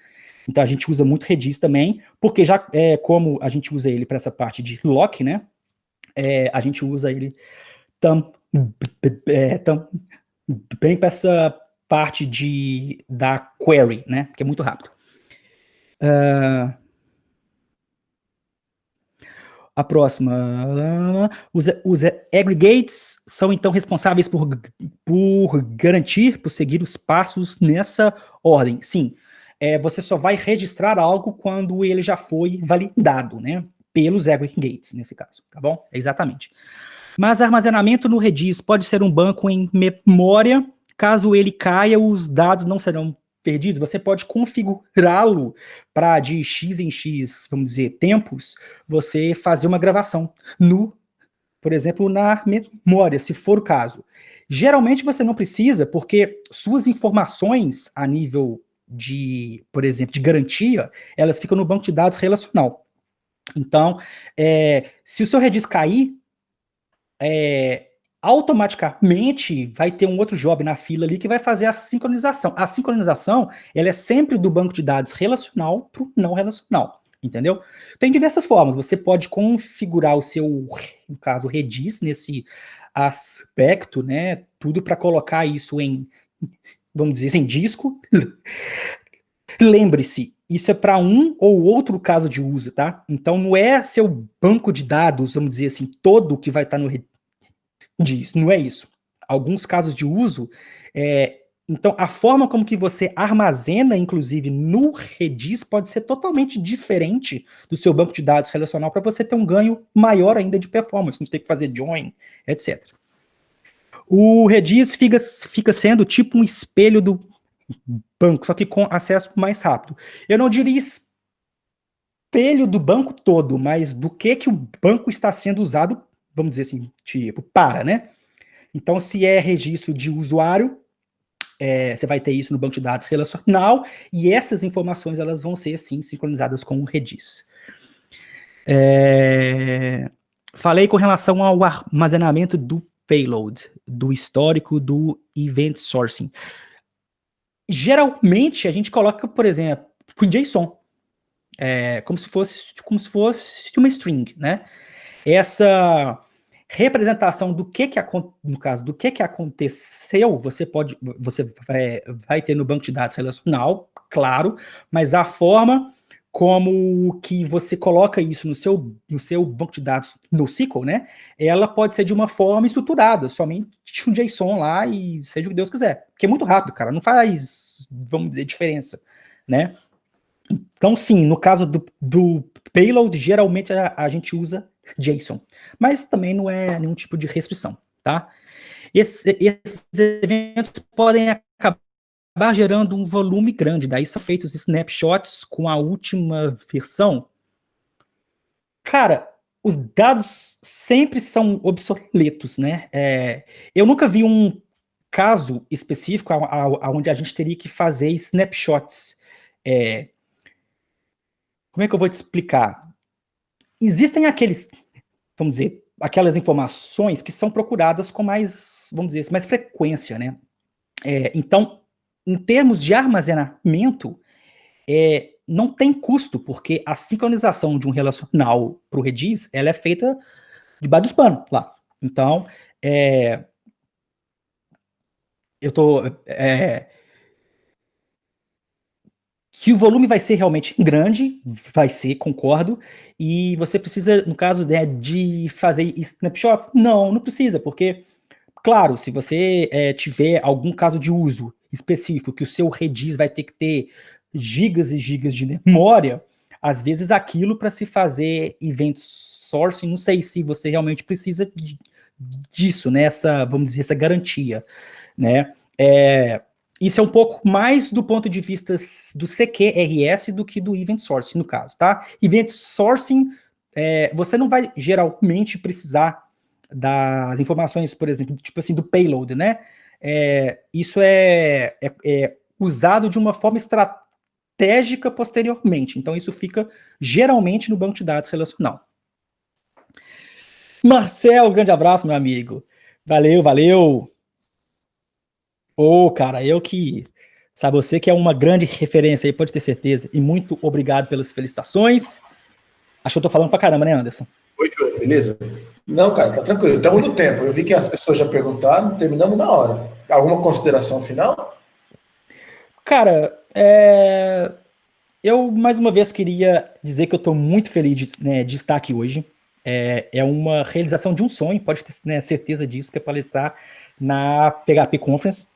Então a gente usa muito Redis também, porque já como a gente usa ele para essa parte de lock, né, a gente usa ele também para essa parte da query, né, que é muito rápido. A próxima, os aggregates são então responsáveis por garantir, por seguir os passos nessa ordem. Sim, você só vai registrar algo quando ele já foi validado, né, pelos aggregates, nesse caso, tá bom? Exatamente. Mas armazenamento no Redis pode ser um banco em memória. Caso ele caia, os dados não serão perdidos. Você pode configurá-lo para de X em X, vamos dizer, tempos, você fazer uma gravação por exemplo, na memória, se for o caso. Geralmente você não precisa, porque suas informações a nível por exemplo, de garantia, elas ficam no banco de dados relacional. Então, se o seu Redis cair, automaticamente vai ter um outro job na fila ali que vai fazer a sincronização. A sincronização, ela é sempre do banco de dados relacional para o não relacional, entendeu? Tem diversas formas, você pode configurar o seu, no caso, Redis nesse aspecto, né, tudo para colocar isso em, vamos dizer assim, disco. Lembre-se, isso é para um ou outro caso de uso, tá? Então não é seu banco de dados, vamos dizer assim, todo que vai estar no não é isso. Alguns casos de uso, então a forma como que você armazena, inclusive no Redis, pode ser totalmente diferente do seu banco de dados relacional para você ter um ganho maior ainda de performance, não ter que fazer join, etc. O Redis fica sendo tipo um espelho do banco, só que com acesso mais rápido. Eu não diria espelho do banco todo, mas do que o banco está sendo usado, vamos dizer assim, tipo, né? Então, se é registro de usuário, você vai ter isso no banco de dados relacional, e essas informações elas vão ser, sim, sincronizadas com o Redis. Falei com relação ao armazenamento do payload, do histórico do event sourcing. Geralmente, a gente coloca, por exemplo, o JSON, como se fosse uma string, né? Essa representação do que no caso, do que aconteceu, você vai ter no banco de dados relacional, claro, mas a forma como que você coloca isso no seu banco de dados NoSQL, né, ela pode ser de uma forma estruturada, somente um JSON lá e seja o que Deus quiser, porque é muito rápido, cara, não faz, vamos dizer, diferença, né. Então, sim, no caso do payload, geralmente a gente usa JSON, mas também não é nenhum tipo de restrição, tá? Esses eventos podem acabar gerando um volume grande, daí são feitos snapshots com a última versão. Cara, os dados sempre são obsoletos, né? Eu nunca vi um caso específico onde a gente teria que fazer snapshots. Como é que eu vou te explicar? Existem vamos dizer, aquelas informações que são procuradas com mais, vamos dizer, mais frequência, né? Então, em termos de armazenamento, não tem custo, porque a sincronização de um relacional para o Redis, ela é feita debaixo dos panos lá. Então, eu tô... que o volume vai ser realmente grande, vai ser, concordo, e você precisa, no caso, né, de fazer snapshots? Não precisa, porque, claro, se você tiver algum caso de uso específico, que o seu Redis vai ter que ter gigas e gigas de memória, às vezes aquilo para se fazer event sourcing, não sei se você realmente precisa disso, né, vamos dizer, essa garantia, né, isso é um pouco mais do ponto de vista do CQRS do que do Event Sourcing, no caso, tá? Event Sourcing você não vai geralmente precisar das informações, por exemplo, tipo assim, do payload, né? Isso é usado de uma forma estratégica posteriormente. Então, isso fica geralmente no banco de dados relacional. Marcel, grande abraço, meu amigo. Valeu, valeu. Cara, sabe, você que é uma grande referência aí, pode ter certeza. E muito obrigado pelas felicitações. Acho que eu tô falando pra caramba, né, Anderson? Oi, Júlio, beleza? Não, cara, tá tranquilo. Estamos no tempo. Eu vi que as pessoas já perguntaram, terminamos na hora. Alguma consideração final? Cara, eu mais uma vez queria dizer que eu estou muito feliz de estar aqui hoje. É uma realização de um sonho, pode ter, né, certeza disso, que é palestrar na PHP Conference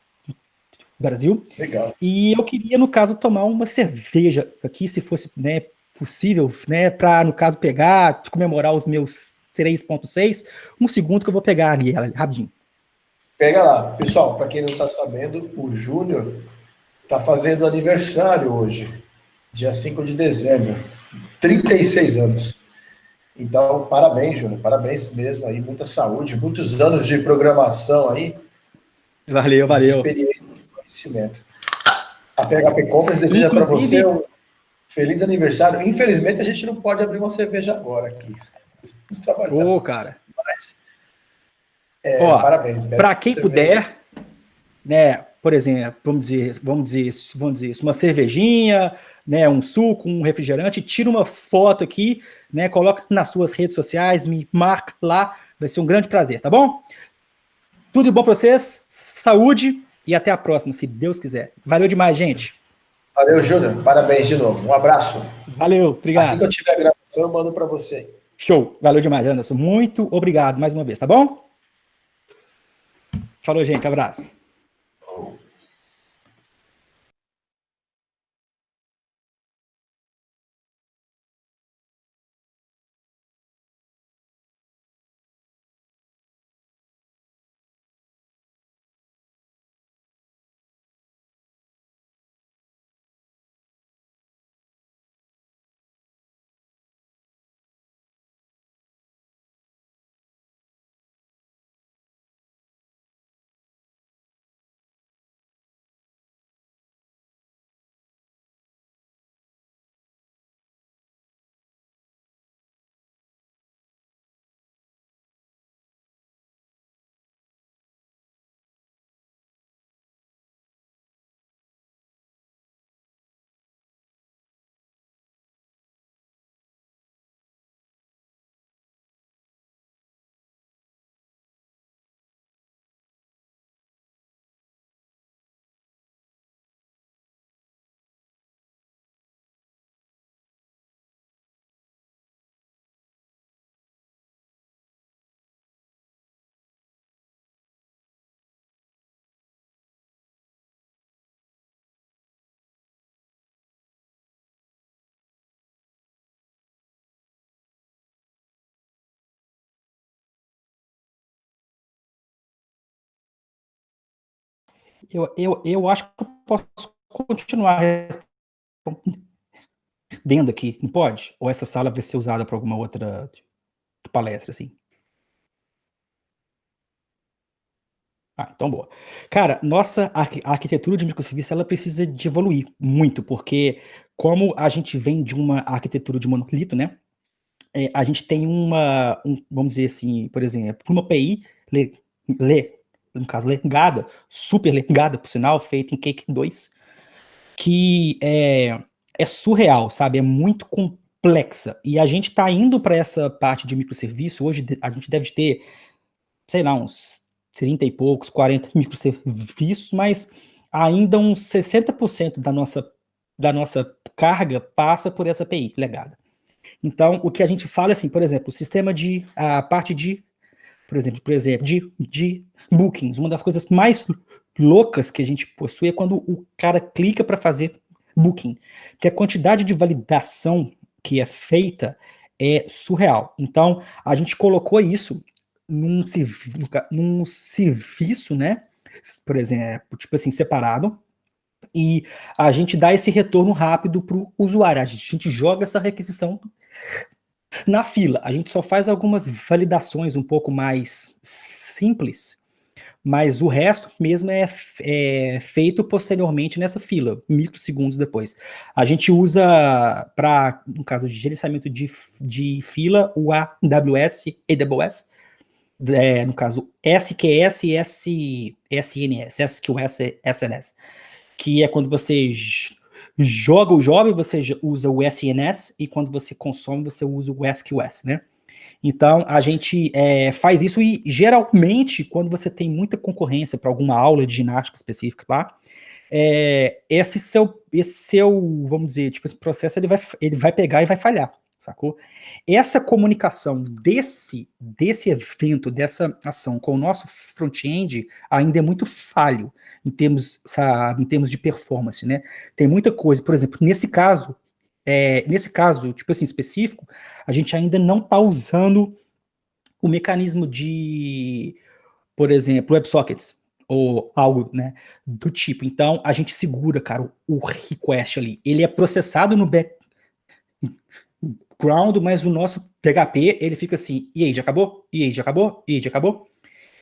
Brasil. Legal. E eu queria, no caso, tomar uma cerveja aqui, se fosse, né, possível, né, para, no caso, pegar, comemorar os meus 3.6, um segundo que eu vou pegar ali, rapidinho. Pega lá. Pessoal, para quem não está sabendo, o Júnior está fazendo aniversário hoje, dia 5 de dezembro. 36 anos. Então, parabéns, Júnior. Parabéns mesmo aí. Muita saúde, muitos anos de programação aí, Valeu, de valeu. experiência e de conhecimento. A PHP Conference deseja para você Inclusive, um feliz aniversário. Infelizmente, a gente não pode abrir uma cerveja agora aqui. Estamos trabalhando. cara, Mas, ó, parabéns. Bebe para quem cerveja. puder, né, por exemplo, vamos dizer isso, uma cervejinha, né, um suco, um refrigerante, tira uma foto aqui, né, coloca nas suas redes sociais, me marca lá, vai ser um grande prazer, tá bom? Tudo de bom para vocês, saúde e até a próxima, se Deus quiser. Valeu demais, gente. Valeu, Júnior. Parabéns de novo. Um abraço. Valeu, Assim que obrigado. eu tiver a gravação, eu mando para você. Show, valeu demais, Anderson. Muito obrigado mais uma vez, tá bom? Falou, gente, abraço. Eu acho que eu posso continuar respondendo aqui, não pode? Ou essa sala vai ser usada para alguma outra palestra, assim? Então boa. Cara, nossa arquitetura de microserviço, ela precisa de evoluir muito, porque como a gente vem de uma arquitetura de monolito, né, a gente tem vamos dizer assim, por exemplo, uma API, no caso, legada, super legada, por sinal, feita em Cake 2, que é surreal, sabe? É muito complexa. E a gente está indo para essa parte de microserviço. Hoje a gente deve ter, sei lá, uns 30 e poucos, 40 microserviços, mas ainda uns 60% da nossa carga passa por essa API legada. Então, o que a gente fala, assim, por exemplo, a parte de, por exemplo, de bookings, uma das coisas mais loucas que a gente possui é quando o cara clica para fazer booking, que a quantidade de validação que é feita é surreal. Então, a gente colocou isso num serviço, né, por exemplo, tipo assim, separado, e a gente dá esse retorno rápido para o usuário. A gente joga essa requisição Na fila, a gente só faz algumas validações um pouco mais simples, mas o resto mesmo é feito posteriormente nessa fila, microsegundos depois. A gente usa, para, no caso de gerenciamento de fila, o AWS, no caso SQS e SNS, SQS, SNS, que é quando você joga o job, você usa o SNS, e quando você consome, você usa o SQS, né? Então, a gente faz isso e, geralmente, quando você tem muita concorrência para alguma aula de ginástica específica lá, esse seu, vamos dizer, tipo, esse processo ele vai pegar e vai falhar, sacou? Essa comunicação desse evento, dessa ação com o nosso front-end ainda é muito falho em termos, sabe, em termos de performance, né? Tem muita coisa, por exemplo, nesse caso, tipo assim, específico, a gente ainda não está usando o mecanismo de, por exemplo, WebSockets, ou algo, né, do tipo. Então, a gente segura, cara, o request ali. Ele é processado no background, mas o nosso PHP, ele fica assim, e aí, já acabou? E aí, já acabou? E aí, já acabou?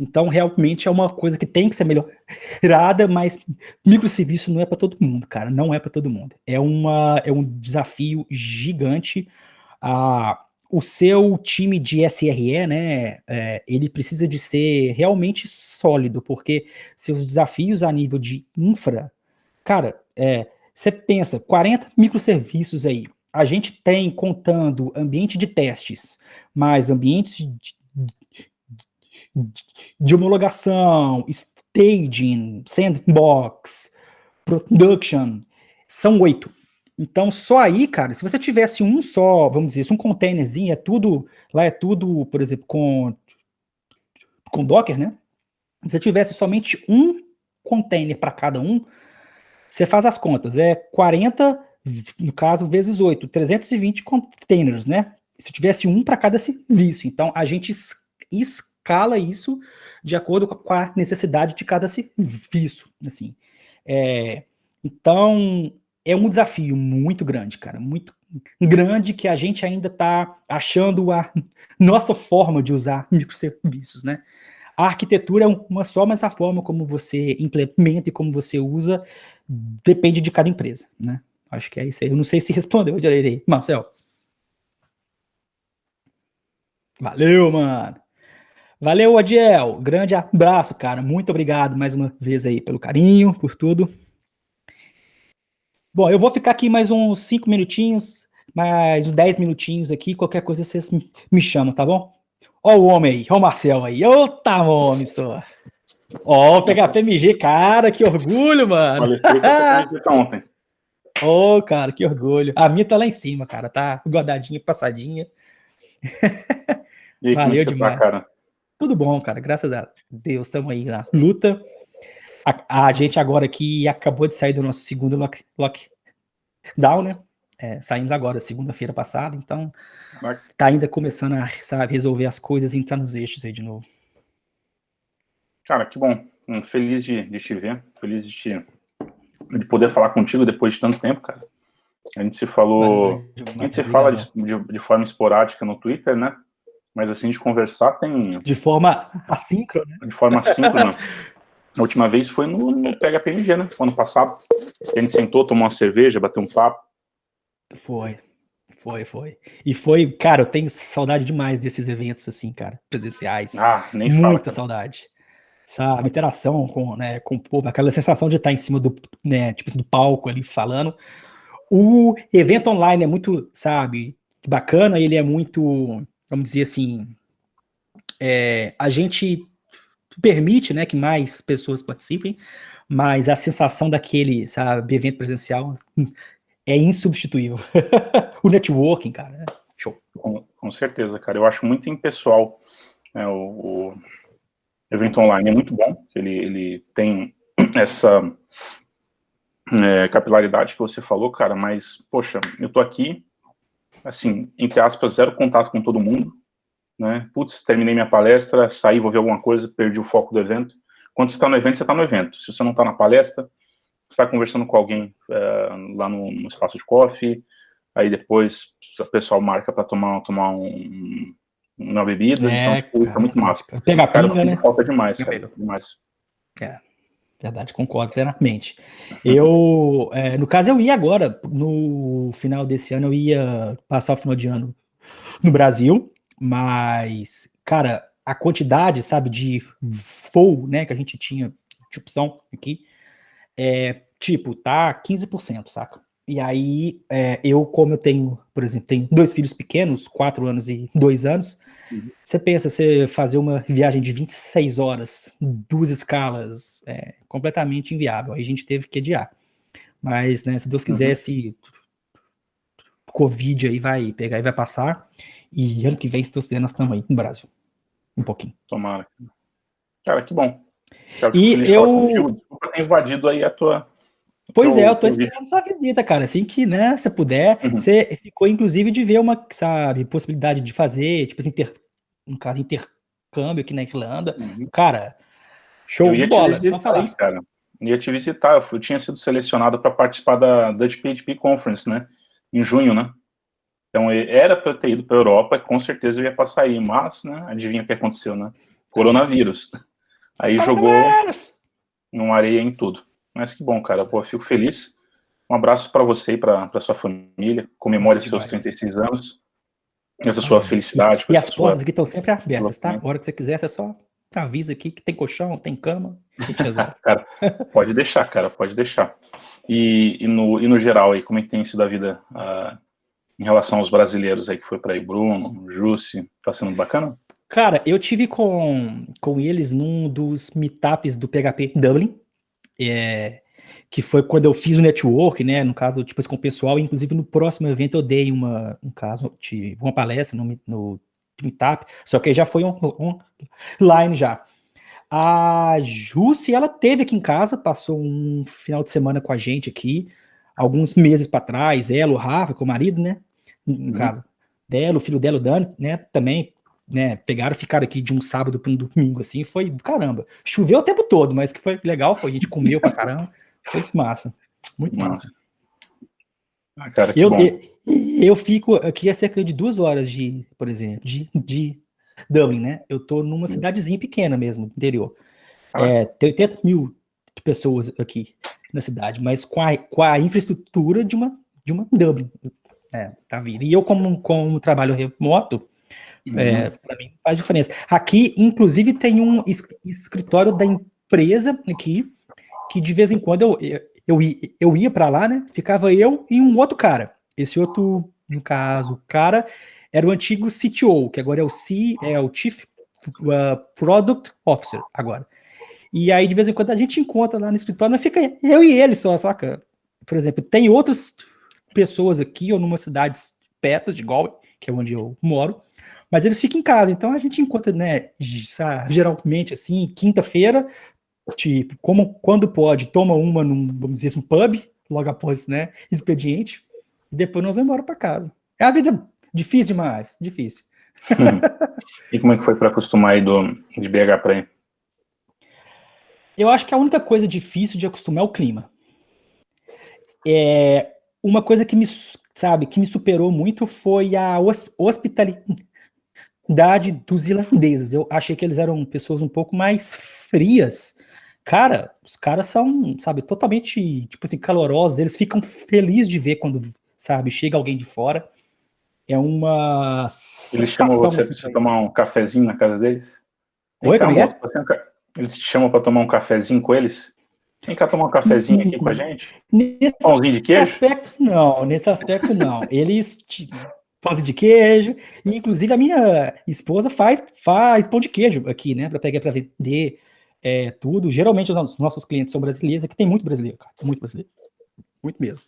Então, realmente é uma coisa que tem que ser melhorada, mas microserviço não é para todo mundo, cara. Não é para todo mundo. É um desafio gigante. O seu time de SRE, né, ele precisa de ser realmente sólido, porque seus desafios a nível de infra, cara, você pensa, 40 microserviços aí. A gente tem, contando ambiente de testes, mais ambientes de homologação, staging, sandbox, production, são 8. Então, só aí, cara, se você tivesse um só, vamos dizer, um containerzinho, lá é tudo, por exemplo, com Docker, né? Se você tivesse somente um container para cada um, você faz as contas, é 40, no caso, vezes 8, 320 containers, né? Se tivesse um para cada serviço. Então, a gente escala isso de acordo com a necessidade de cada serviço, assim. Então, é um desafio muito grande, cara, muito grande, que a gente ainda está achando a nossa forma de usar microserviços, né? A arquitetura é uma só, mas a forma como você implementa e como você usa depende de cada empresa, né? Acho que é isso aí. Eu não sei se respondeu direito aí, Marcel. Valeu, mano. Valeu, Adiel. Grande abraço, cara. Muito obrigado mais uma vez aí pelo carinho, por tudo. Bom, eu vou ficar aqui mais uns 5 minutinhos, mais uns 10 minutinhos aqui. Qualquer coisa vocês me chamam, tá bom? Ó o homem aí, ó o Marcel aí. Ô, tá homem, só. Ó, o PHPMG, cara, que orgulho, mano. Falei com a camiseta ontem. Ô, cara, que orgulho. A minha tá lá em cima, cara, tá guardadinha, passadinha. E aí, como é que Valeu você tá, demais. cara? Tudo bom, cara, graças a Deus, estamos aí na luta. A gente agora aqui acabou de sair do nosso segundo lockdown, né? Saímos agora, segunda-feira passada, então tá ainda começando a, sabe, resolver as coisas e entrar nos eixos aí de novo. Cara, que bom. Feliz de te ver, feliz de poder falar contigo depois de tanto tempo, cara. A gente se falou, a gente se fala de forma esporádica no Twitter, né? Mas assim, de conversar tem... De forma assíncrona, né? De forma assíncrona. A última vez foi no PHPMG, né? Ano passado. A gente sentou, tomou uma cerveja, bateu um papo. Foi. E foi, cara, eu tenho saudade demais desses eventos, assim, cara, presenciais. Nem Muita fala, saudade. Sabe, interação com o povo, aquela sensação de estar em cima do, né, tipo assim, do palco ali falando. O evento online é muito, sabe, bacana, ele é muito, vamos dizer assim, a gente permite, né, que mais pessoas participem, mas a sensação daquele, sabe, evento presencial é insubstituível. O networking, cara, né? Show. Com certeza, cara. Eu acho muito impessoal, né, o evento online. É muito bom, ele tem essa capilaridade que você falou, cara, mas, poxa, eu tô aqui, assim, entre aspas, zero contato com todo mundo, né? Putz, terminei minha palestra, saí, vou ver alguma coisa, perdi o foco do evento. Quando você tá no evento, você tá no evento. Se você não tá na palestra, você tá conversando com alguém lá no espaço de coffee, aí depois o pessoal marca para tomar uma bebida, então tipo, cara, é muito massa. Pega a Cara, pinga, né? falta demais, cara, demais. Verdade, concordo plenamente. Eu, no caso, eu ia agora, no final desse ano, eu ia passar o final de ano no Brasil, mas, cara, a quantidade, sabe, de voo, né, que a gente tinha de opção aqui, tipo, tá 15%, saca? E aí, eu, como eu tenho, por exemplo, tenho 2 filhos pequenos, 4 anos e 2 anos, você pensa, você fazer uma viagem de 26 horas, 2 escalas, é completamente inviável. Aí a gente teve que adiar. Mas, né, se Deus quiser, esse Covid aí vai pegar e vai passar. E ano que vem, se Deus quiser, nós estamos aí no Brasil. Um pouquinho. Tomara. Cara, que bom. Quero E feliz de falar contigo. Desculpa ter invadido aí a tua... Pois é, eu tô esperando sua visita, cara. Assim que, né, você puder. Você ficou, inclusive, de ver uma, sabe, possibilidade de fazer, tipo assim, no caso, intercâmbio aqui na Irlanda. Cara, show de bola, só falar. Aí, cara. Eu ia te visitar, eu tinha sido selecionado para participar da Dutch PHP Conference, né, em junho, né. Então, era para eu ter ido para a Europa, com certeza eu ia passar aí, mas, né, adivinha o que aconteceu, né? Coronavírus. Aí jogou uma areia em tudo. Mas que bom, cara. Pô, fico feliz. Um abraço para você e para sua família. Comemore seus 36 anos. Essa sua felicidade. E as portas aqui estão sempre abertas, tá? A hora que você quiser, você só avisa aqui que tem colchão, tem cama, a gente resolve. Cara, pode deixar, cara, pode deixar. E no geral aí, como é que tem sido a vida em relação aos brasileiros aí que foi para aí, Bruno, Jussi, tá sendo bacana? Cara, eu tive com eles num dos meetups do PHP Dublin, que foi quando eu fiz o network, né, no caso, tipo, com o pessoal, inclusive no próximo evento eu dei uma palestra no meetup, só que já foi online já. A Jussi, ela teve aqui em casa, passou um final de semana com a gente aqui, alguns meses para trás, ela, o Rafa, com o marido, né, no caso dela, o filho dela, o Dani, né, também, né, ficaram aqui de um sábado para um domingo, assim, foi do caramba. Choveu o tempo todo, mas que foi legal, a gente comeu pra caramba, foi massa, muito massa. Ah, cara, que bom. Eu fico aqui a cerca de 2 horas por exemplo, de Dublin, né? Eu tô numa cidadezinha pequena mesmo, interior. Tem 80 mil pessoas aqui na cidade, mas com a infraestrutura de uma Dublin. Tá vindo. E eu, como trabalho remoto, para mim faz diferença. Aqui, inclusive, tem um escritório da empresa aqui, que de vez em quando eu ia para lá, né? Ficava eu e um outro cara. Esse outro, no caso, o cara era o antigo CTO, que agora é o Chief Product Officer agora. E aí, de vez em quando, a gente encontra lá no escritório, mas fica eu e ele só, saca? Por exemplo, tem outras pessoas aqui, ou numa cidade perto de Galway, que é onde eu moro, mas eles ficam em casa, então a gente encontra, né, geralmente, assim, quinta-feira, tipo, quando pode, toma uma vamos dizer, um pub, logo após, né, expediente, e depois nós vamos embora para casa. É a vida difícil demais, difícil. E como é que foi para acostumar aí de BH para aí? Eu acho que a única coisa difícil de acostumar é o clima. Uma coisa que me superou muito foi a hospitalidade dos irlandeses. Eu achei que eles eram pessoas um pouco mais frias. Cara, os caras são, sabe, totalmente, tipo assim, calorosos. Eles ficam felizes de ver quando, sabe, chega alguém de fora. É uma Eles chamam satisfação. você Assim, para tomar um cafezinho na casa deles? Oi, como é? Eles te chamam para tomar um cafezinho com eles? Vem cá tomar um cafezinho aqui com a gente? Pãozinho de queijo? Nesse aspecto não. Eles fazem de queijo, e inclusive a minha esposa faz pão de queijo aqui, né, para pegar para vender tudo. Geralmente os nossos clientes são brasileiros, aqui tem muito brasileiro, cara, muito brasileiro, muito mesmo.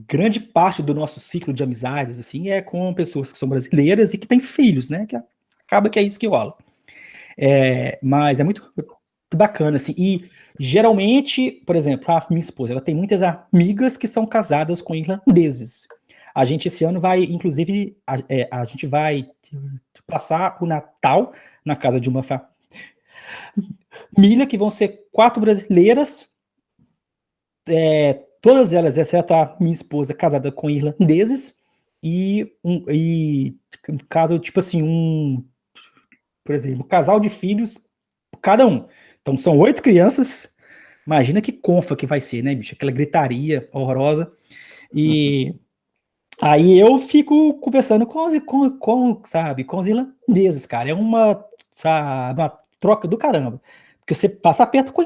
Grande parte do nosso ciclo de amizades, assim, é com pessoas que são brasileiras e que têm filhos, né, que acaba que é isso que rola. Mas é muito bacana, assim, e geralmente, por exemplo, a minha esposa, ela tem muitas amigas que são casadas com irlandeses. A gente esse ano vai, inclusive, a gente vai passar o Natal na casa de uma família, que vão ser 4 brasileiras, todas elas, exceto a minha esposa, casada com irlandeses, e no caso, tipo assim, por exemplo, um casal de filhos, cada um. Então são 8 crianças, imagina que confa que vai ser, né, bicho? Aquela gritaria horrorosa. E aí eu fico conversando sabe, com os irlandeses, cara. É sabe, uma troca do caramba. Porque você passa perto com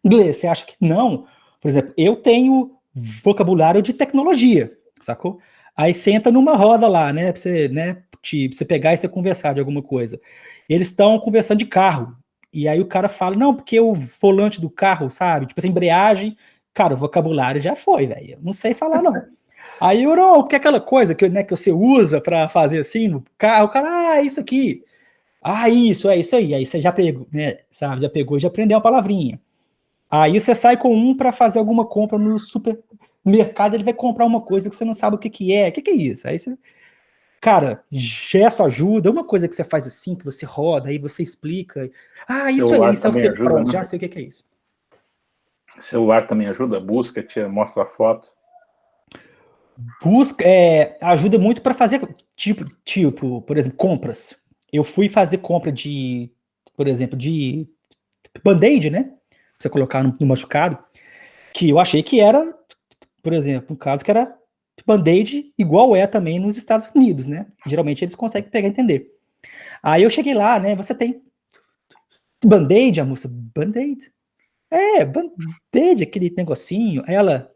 inglês. Você acha que não? Por exemplo, eu tenho vocabulário de tecnologia, sacou? Aí você entra numa roda lá, né? Pra você, né, você pegar e você conversar de alguma coisa. Eles estão conversando de carro. E aí o cara fala, não, porque o volante do carro, sabe? Tipo, essa embreagem. Cara, o vocabulário já foi, velho. Eu não sei falar, não. Aí eu não, porque é aquela coisa que, né, que você usa para fazer assim no carro, o cara, isso aqui. Isso, é isso aí. Aí você já pegou, né, sabe, já pegou e já aprendeu uma palavrinha. Aí você sai com um para fazer alguma compra no supermercado, ele vai comprar uma coisa que você não sabe o que que é. O que que é isso? Aí você, cara, gesto ajuda, uma coisa que você faz assim, que você roda, aí você explica. Isso é Celular isso, aí também você, ajuda, pronto, né? já sei o que que é isso. Celular também ajuda, busca, mostra a foto. Ajuda muito para fazer, por exemplo, compras. Eu fui fazer compra por exemplo, de band-aid, né? Pra você colocar no machucado, que eu achei que era, por exemplo, um caso que era band-aid igual é também nos Estados Unidos, né? Geralmente eles conseguem pegar e entender. Aí eu cheguei lá, né? Você tem band-aid, a moça, band-aid? Band-aid, aquele negocinho. Aí ela,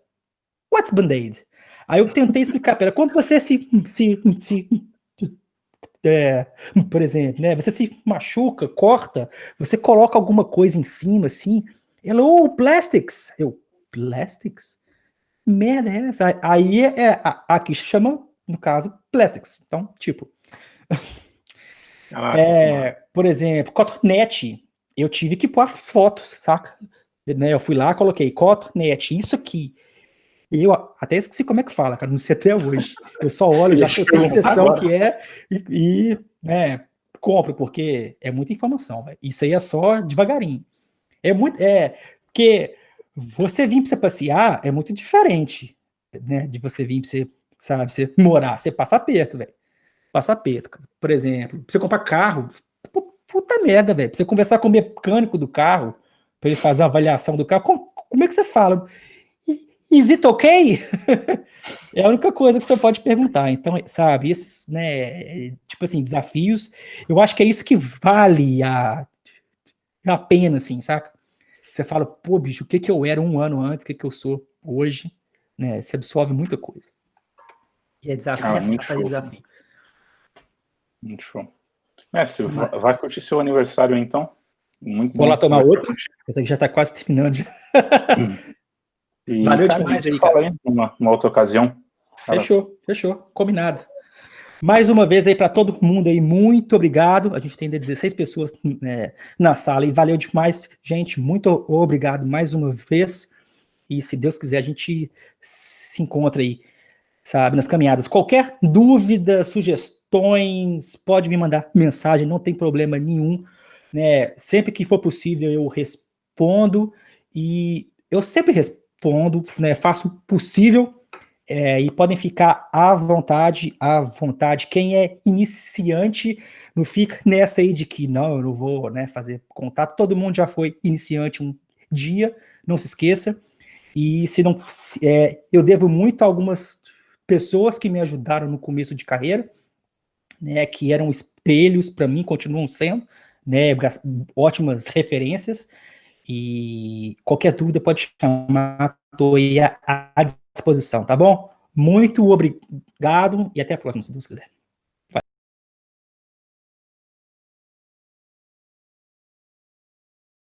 what's band-aid? Aí eu tentei explicar para ela, quando você é, por exemplo, né? Você se machuca, corta, você coloca alguma coisa em cima, assim. Ela, plastics. Plastics? Merda é essa? Aí aqui chama, no caso, plastics. Então, tipo, por exemplo, cotonete. Eu tive que pôr a foto, saca? Né, eu fui lá, coloquei cotonete, isso aqui. Eu até esqueci como é que fala, cara, não sei até hoje. Eu só olho, já que eu sei que seção que é, né, compro, porque é muita informação, véio. Isso aí é só devagarinho. Porque você vir para você passear é muito diferente, né, de você vir para você, sabe, você morar, você passa aperto, velho. Passa aperto, cara. Por exemplo, pra você comprar carro, puta merda, velho. Pra você conversar com o mecânico do carro, para ele fazer uma avaliação do carro, como é que você fala? Is it okay? É a única coisa que você pode perguntar. Então, sabe, esses, né, tipo assim, desafios, eu acho que é isso que vale a pena, assim, saca? Você fala, pô, bicho, o que que eu era um ano antes, o que que eu sou hoje, né? Você absorve muita coisa. E é desafio Muito atrás de show. desafio. Muito show. Mestre, vai curtir seu aniversário então? Muito Vou bom lá tomar conversar outra. contigo. Essa aqui já tá quase terminando. Já. E, Valeu cara, a demais gente se aí, fala cara. aí numa outra ocasião. Cara, Fechou. Combinado. Mais uma vez aí para todo mundo aí, muito obrigado. A gente tem ainda 16 pessoas, né, na sala e valeu demais, gente. Muito obrigado mais uma vez. E se Deus quiser, a gente se encontra aí, sabe, nas caminhadas. Qualquer dúvida, sugestões, pode me mandar mensagem, não tem problema nenhum, né? Sempre que for possível eu respondo e eu sempre respondo, né? Faço o possível. E podem ficar à vontade, à vontade. Quem é iniciante, não fica nessa aí de que não, eu não vou, né, fazer contato. Todo mundo já foi iniciante um dia, não se esqueça. E se não, eu devo muito a algumas pessoas que me ajudaram no começo de carreira, né, que eram espelhos para mim, continuam sendo, né, ótimas referências. E qualquer dúvida pode chamar, estou aí à disposição, tá bom? Muito obrigado e até a próxima, se Deus quiser.